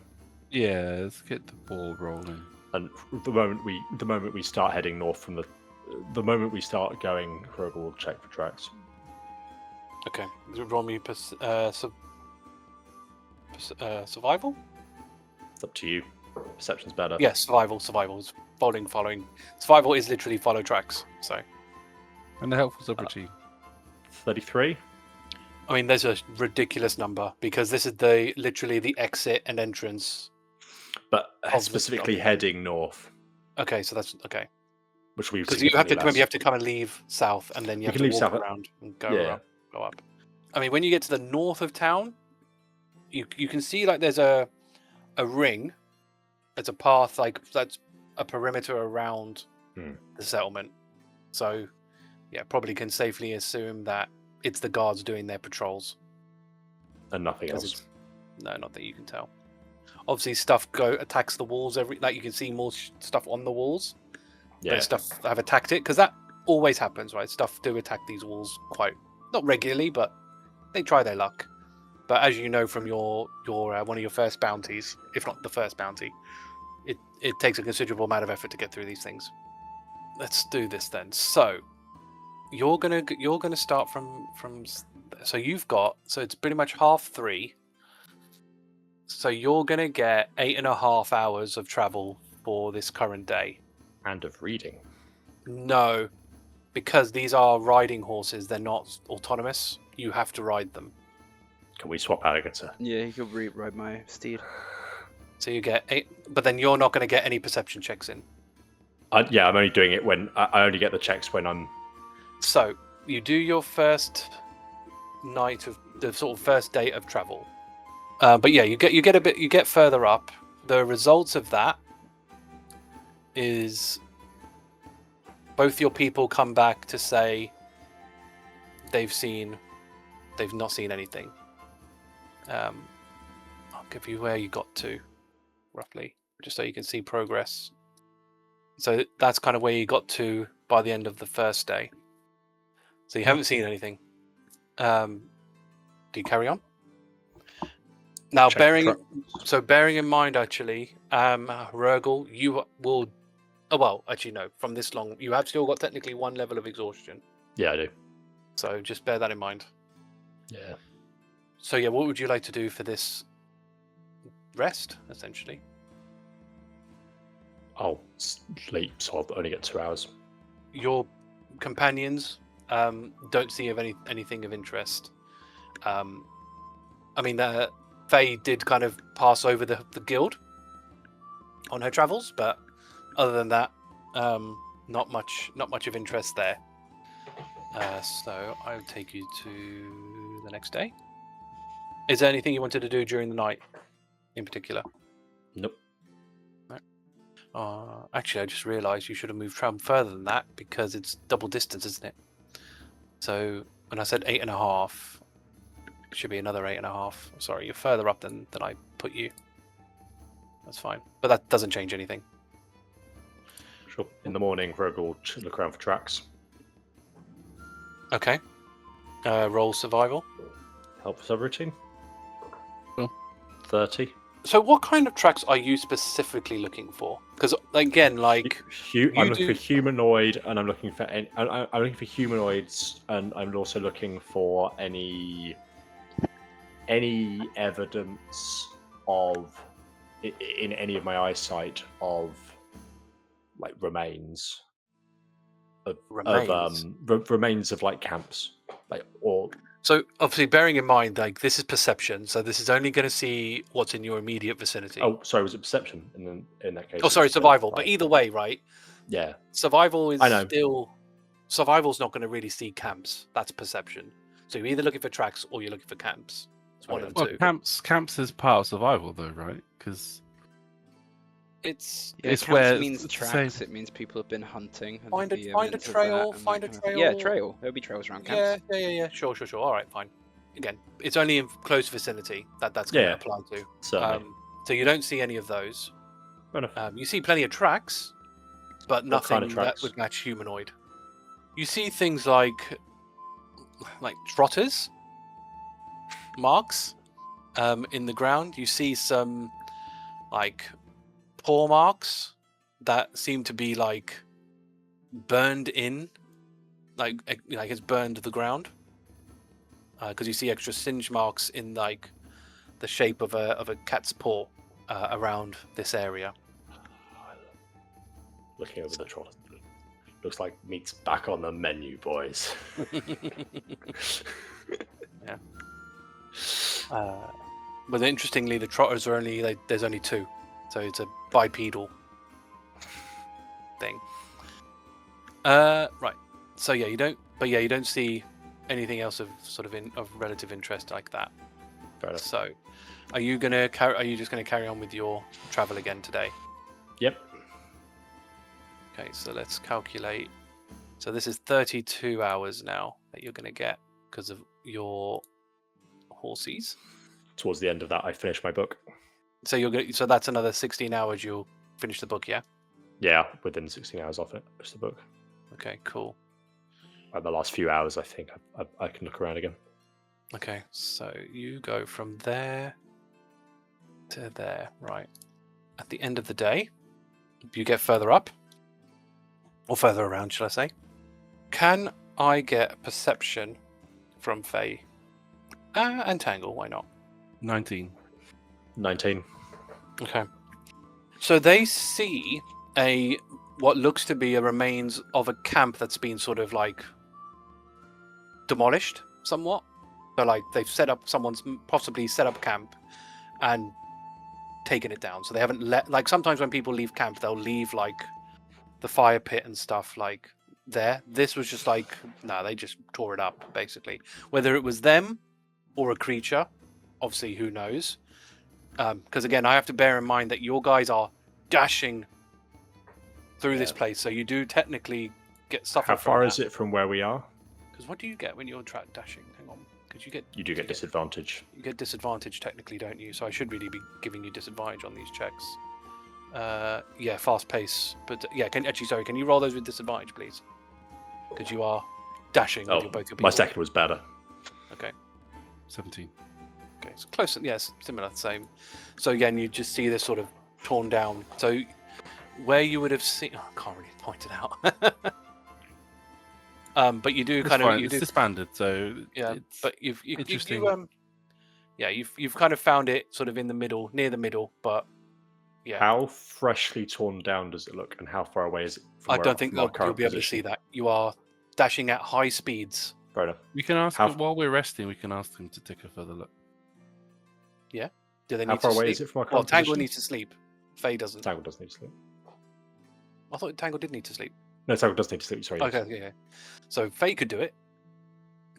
Yeah, let's get the ball rolling. And the moment we start heading north from the moment we start going, Hrugguhl will check for tracks. Okay. Roll me survival? It's up to you. Perception's better. Yes, survival. Is following. Survival is literally follow tracks. So, And the helpful subroutine. 33. I mean, there's a ridiculous number because this is literally the exit and entrance. But the specifically stop. heading north, Okay, so that's okay. which we Because you have to remember, you have to come and leave south, and then you have to walk around and go up. I mean, when you get to the north of town, you can see like there's a ring. There's a path that's a perimeter around the settlement. So, yeah, probably can safely assume that it's the guards doing their patrols. and nothing else. No, not that you can tell. Obviously, stuff attacks the walls like you can see more stuff on the walls. Yeah. But stuff have attacked it because that always happens, right? Stuff do attack these walls quite not regularly, but they try their luck. But as you know from your one of your first bounties, if not the first bounty, it takes a considerable amount of effort to get through these things. Let's do this then. So you're gonna start from so it's pretty much 3:30. So you're gonna get 8.5 hours of travel for this current day. And of reading. No, because these are riding horses. They're not autonomous. You have to ride them. Can we swap Agata? Yeah, he could ride my steed. So you get 8, but then you're not going to get any perception checks in. Yeah, I'm only doing it when I only get the checks when I'm. So you do your first night of the sort of first day of travel. But yeah, you get further up. The results of that is both your people come back to say they've not seen anything. I'll give you where you got to, roughly. just so you can see progress. So that's kind of where you got to by the end of the first day. So you haven't seen anything. Do you carry on? Now, Check bearing in mind, actually, Hrugguhl, you will. Oh well, actually no. From this long, you have still got technically 1 level of exhaustion. Yeah, I do. So just bear that in mind. Yeah. So yeah, what would you like to do for this rest, essentially? I'll sleep, so I'll only get 2 hours. Your companions don't see anything of interest. I mean, Faye did kind of pass over the guild on her travels, but other than that, not much of interest there. So I would take you to the next day. Is there anything you wanted to do during the night, in particular? Nope. Actually, I just realised you should have traveled further than that because it's double distance, isn't it? So when I said 8.5, it should be another 8.5. Sorry, you're further up than I put you. That's fine, but that doesn't change anything. Sure. In the morning, Hrugguhl will look around for tracks. Okay. Roll survival. Help with subroutine. Cool. 30. So what kind of tracks are you specifically looking for? Because again, like I'm looking for humanoid, and I'm looking for I'm looking for humanoids, and I'm also looking for any evidence of in any of my eyesight of like remains of remains of like camps, like or. So obviously, bearing in mind, like this is perception, so this is only going to see what's in your immediate vicinity. Oh, sorry, was it perception in that case? Oh, sorry, survival. Right. But either way, right? Yeah. Survival is I know. still. Survival's not going to really see camps. That's perception. So you're either looking for tracks or you're looking for camps. It's one of the two. Camps is part of survival, though, right? Because it's camps where means tracks. It means people have been hunting. And find a evidence of trail. that and Find a that kind of trail. Yeah, trail. There'll be trails around camps. Yeah. Sure. All right, fine. Again, it's only in close vicinity that's going to apply to. Certainly. So you don't see any of those. Fair enough. You see plenty of tracks, but nothing kind of that tracks? would match humanoid. You see things like trotters marks in the ground. You see some like paw marks that seem to be like burned in, like it's burned the ground. Because you see extra singe marks in like the shape of a cat's paw around this area. Looking over the trolley. Looks like meat's back on the menu, boys. Yeah. But interestingly, the trotters are there's only 2, so it's a bipedal thing. Right. So yeah, you don't see anything else of relative interest like that. Fair enough. So, are you just gonna carry on with your travel again today? Yep. Okay, so let's calculate. So this is 32 hours now that you're gonna get because of your horses. Towards the end of that, I finished my book. So so that's another 16 hours. You'll finish the book, yeah? Yeah, within 16 hours of it, finish the book. Okay, cool. And the last few hours, I think I can look around again. Okay, so you go from there to there, right? At the end of the day, you get further up, or further around, shall I say? Can I get perception from Faye? And Tangle, why not? 19. 19. Okay. So they see what looks to be a remains of a camp that's been sort of like demolished somewhat. So like they've someone's possibly set up camp and taken it down. So they haven't like sometimes when people leave camp, they'll leave like the fire pit and stuff like there. This was just like, no, they just tore it up basically. Whether it was them or a creature, obviously who knows? Because again, I have to bear in mind that your guys are dashing through this place, so you do technically get suffer. How far is it from where we are? Because what do you get when you're dashing? Hang on, because you do get disadvantage. You get disadvantage technically, don't you? So I should really be giving you disadvantage on these checks. Yeah, fast pace. But yeah, can you roll those with disadvantage, please? Because you are dashing with both your people. My second was better. Okay. 17. Okay, so close. Yes, similar, same. So again, you just see this sort of torn down. So where you would have seen, I can't really point it out. But you do It's kind fine. of It's disbanded, so yeah. it's But you've interesting. you've kind of found it sort of in the middle, near the middle. But yeah, How freshly torn down does it look, and how far away is it I from, don't think from our you'll current be able to position? see that. You are dashing at high speeds. Fair enough. We can ask How- while we're resting. We can ask them to take a further look. Yeah. Do they How need far to away sleep? is it from our Well, current Tangle position? needs to sleep. Faye doesn't. Tangle does need to sleep. I thought Tangle did need to sleep. No, Tangle does need to sleep. Sorry. yes. Okay, yeah. So Faye could do it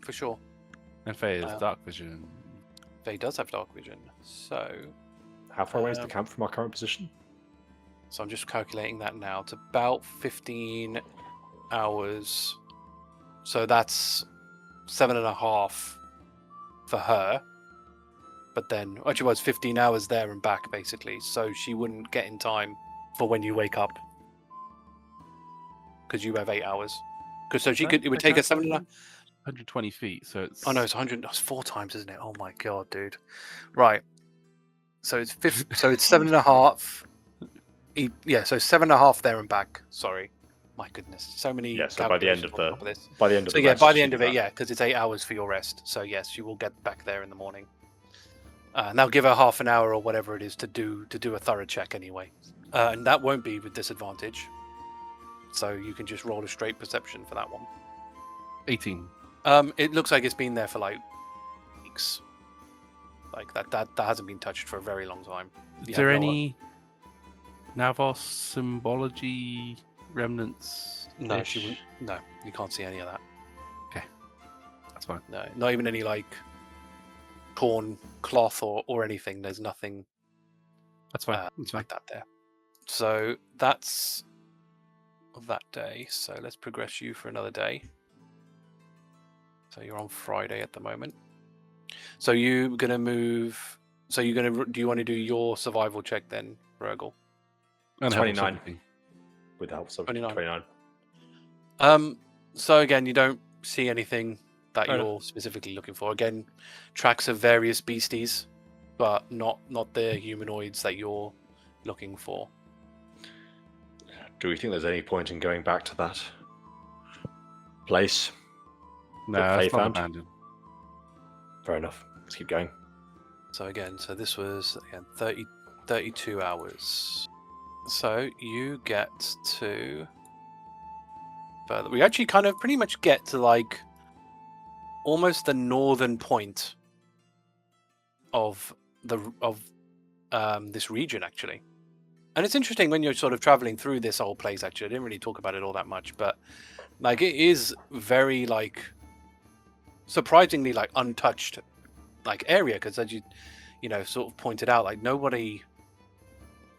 for sure. And Faye has dark vision. Faye does have dark vision. So How far away is the camp from our current position? I'm just calculating that now. It's about 15 hours. So that's 7.5 for her. But then, actually, was 15 hours there and back, basically. So she wouldn't get in time for when you wake up. Because you have 8 hours. Because so she could, it would take her 7.5. 120 feet, so it's... Oh no, it's 100. That's 4 times, isn't it? Oh my god, dude. Right. So it's so it's 7.5. Yeah, so 7.5 there and back. Sorry. My goodness, so many. Yeah. So by the end of calculations on top of this. by the end of So the yeah, rest, by the she end can of it, run. yeah, because it's 8 hours for your rest. So yes, you will get back there in the morning. And that'll give her half an hour or whatever it is to do a thorough check anyway. And that won't be with disadvantage. So you can just roll a straight perception for that one. 18. It looks like it's been there for like weeks. Like that hasn't been touched for a very long time. Is there any Navos symbology remnants? No, she wouldn't. No, you can't see any of that. Okay, that's fine. No, not even any like torn cloth or anything. There's nothing That's fine. That's fine. like that there. So that's that day. So let's progress you for another day. So you're on Friday at the moment. So you're gonna move. So you're gonna. Do you want to do your survival check then, Hrugguhl? And 29. something. With the help of 29. 29. So again, you don't see anything that Fair you're specifically looking for. Again, tracks of various beasties, but not the humanoids that you're looking for. Do we think there's any point in going back to that place? No, that Faye it's not found? abandoned. Fair enough. Let's keep going. So again, so this was again 32 hours. So you get to further. We actually kind of pretty much get to like almost the northern point of this region actually. And it's interesting when you're sort of traveling through this old place actually. I didn't really talk about it all that much, but like it is very like surprisingly like untouched like area, because as you sort of pointed out, like nobody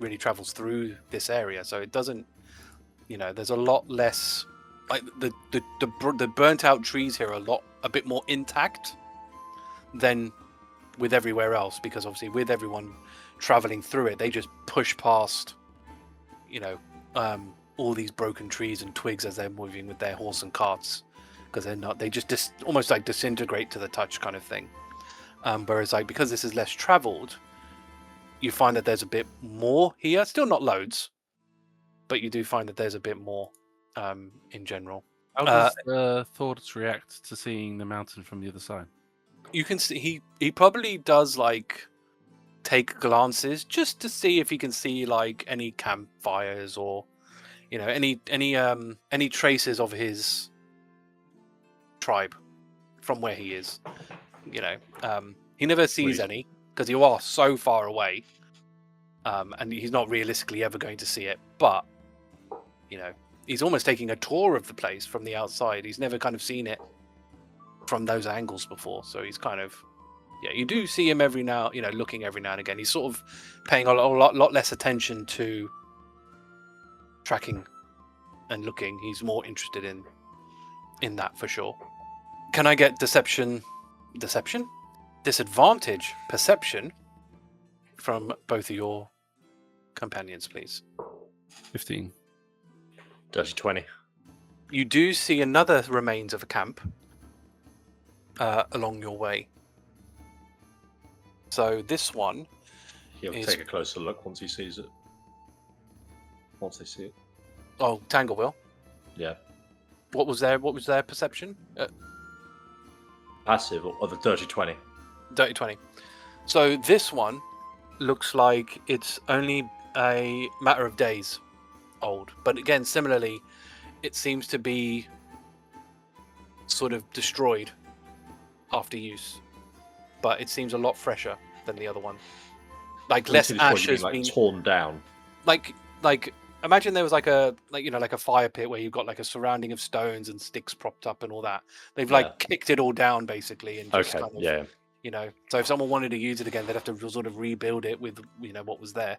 really travels through this area, so it doesn't, there's a lot less like the burnt out trees here are a bit more intact than with everywhere else, because obviously with everyone traveling through it, they just push past all these broken trees and twigs as they're moving with their horse and carts, because they just almost like disintegrate to the touch kind of thing. Whereas like because this is less traveled, you find that there's a bit more here. Still not loads, but you do find that there's a bit more in general. How does Thordas react to seeing the mountain from the other side? You can see he probably does like take glances just to see if he can see like any campfires or any traces of his tribe from where he is. He never sees any because you are so far away, and he's not realistically ever going to see it. But he's almost taking a tour of the place from the outside. He's never kind of seen it from those angles before, so he's kind of you do see him every now looking every now and again. He's sort of paying a lot less attention to tracking and looking. He's more interested in that for sure. Can I get deception, disadvantage, perception from both of your companions, please. 15. Dirty 20. You do see another remains of a camp along your way. So this one He'll is... take a closer look once he sees it. Once they see it. Oh, Tangle will. Yeah. What was their perception? Passive or the dirty 20. Dirty 20. So this one looks like it's only a matter of days old. But again, similarly, it seems to be sort of destroyed after use. But it seems a lot fresher than the other one. Like less ash has been torn down. Like imagine there was like a fire pit where you've got like a surrounding of stones and sticks propped up and all that. They've like kicked it all down basically and just kind of so if someone wanted to use it again, they'd have to sort of rebuild it with what was there.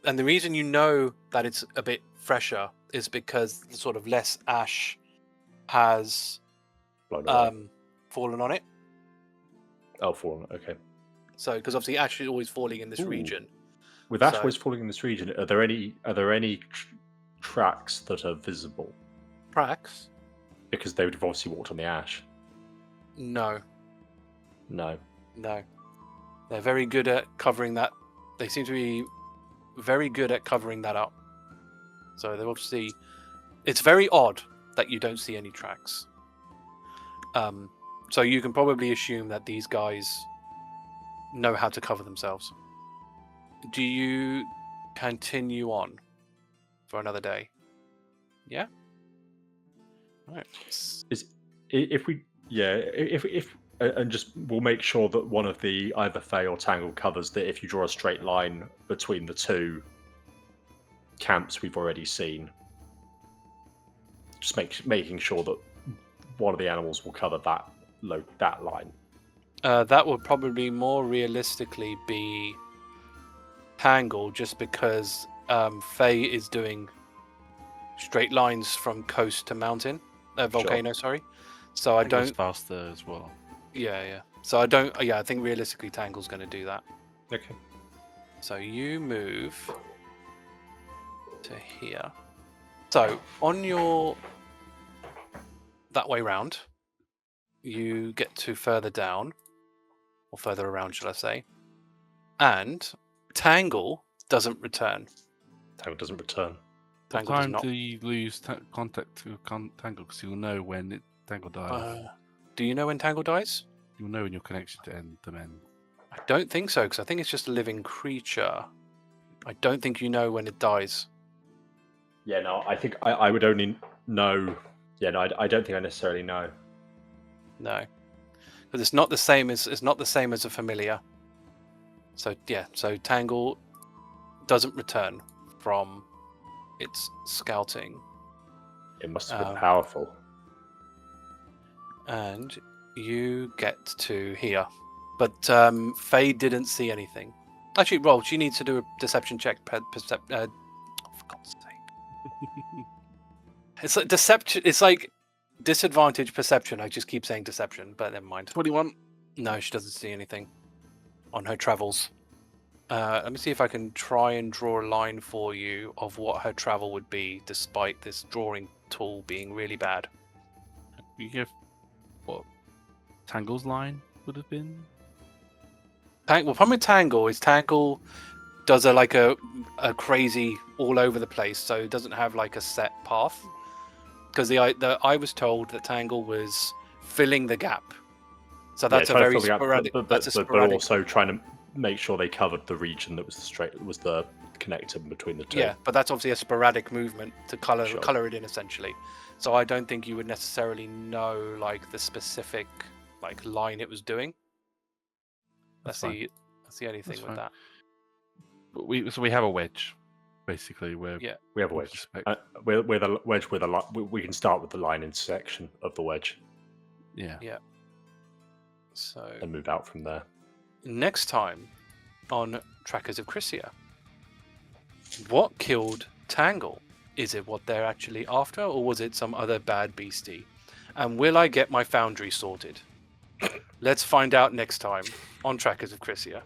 And the reason you know that it's a bit fresher is because the sort of less ash has fallen on it. Oh, fallen. Okay. So because obviously ash is always falling in this region. With ash always falling in this region, are there any tracks that are visible? Tracks? Because they would have obviously walked on the ash. No. No. They're very good at covering that. They seem to be very good at covering that up. So they're obviously... It's very odd that you don't see any tracks. So you can probably assume that these guys know how to cover themselves. Do you continue on for another day? Yeah? All right. And just we'll make sure that one of the either Fey or Tangle covers that if you draw a straight line between the two camps we've already seen. Just making sure that one of the animals will cover that line. That would probably more realistically be Tangle, just because Fey is doing straight lines from coast to mountain, volcano. Sorry. So I don't. Faster as well. Yeah. So I don't. Yeah, I think realistically Tangle's going to do that. Okay. So you move to here. So on your that way round, you get to further down, or further around, should I say? And Tangle doesn't return. Tangle doesn't return. Tangle What does time not. do you lose contact to Tangle? Because you'll know when Tangle dies. Do you know when Tangle dies? You'll know when your connection to them end. I don't think so, because I think it's just a living creature. I don't think you know when it dies. Yeah, no, I think I would only know. Yeah, no, I don't think I necessarily know. No, because it's not the same as a familiar. So so Tangle doesn't return from its scouting. It must have been powerful. And you get to here, but Faye didn't see anything. Actually, roll. She needs to do a deception check. For God's sake. It's like deception. It's like disadvantage perception. I just keep saying deception, but never mind. 21. No, she doesn't see anything on her travels. Let me see if I can try and draw a line for you of what her travel would be, despite this drawing tool being really bad. You give what Tangle's line would have been. Well, problem with Tangle is Tangle does a crazy all over the place, so it doesn't have like a set path. Because I was told that Tangle was filling the gap, so that's a very sporadic. But also trying to make sure they covered the region that was the connector between the two. Yeah, but that's obviously a sporadic movement to color it in essentially. So I don't think you would necessarily know like the specific like line it was doing. That's the only thing with that. But we have a wedge, basically. We have a wedge. With a wedge with a line, we can start with the line intersection of the wedge. Yeah. So and move out from there. Next time on Tracas of Crisia, what killed Tangle? Is it what they're actually after, or was it some other bad beastie? And will I get my Foundry sorted? Let's find out next time on Tracas of Crisia.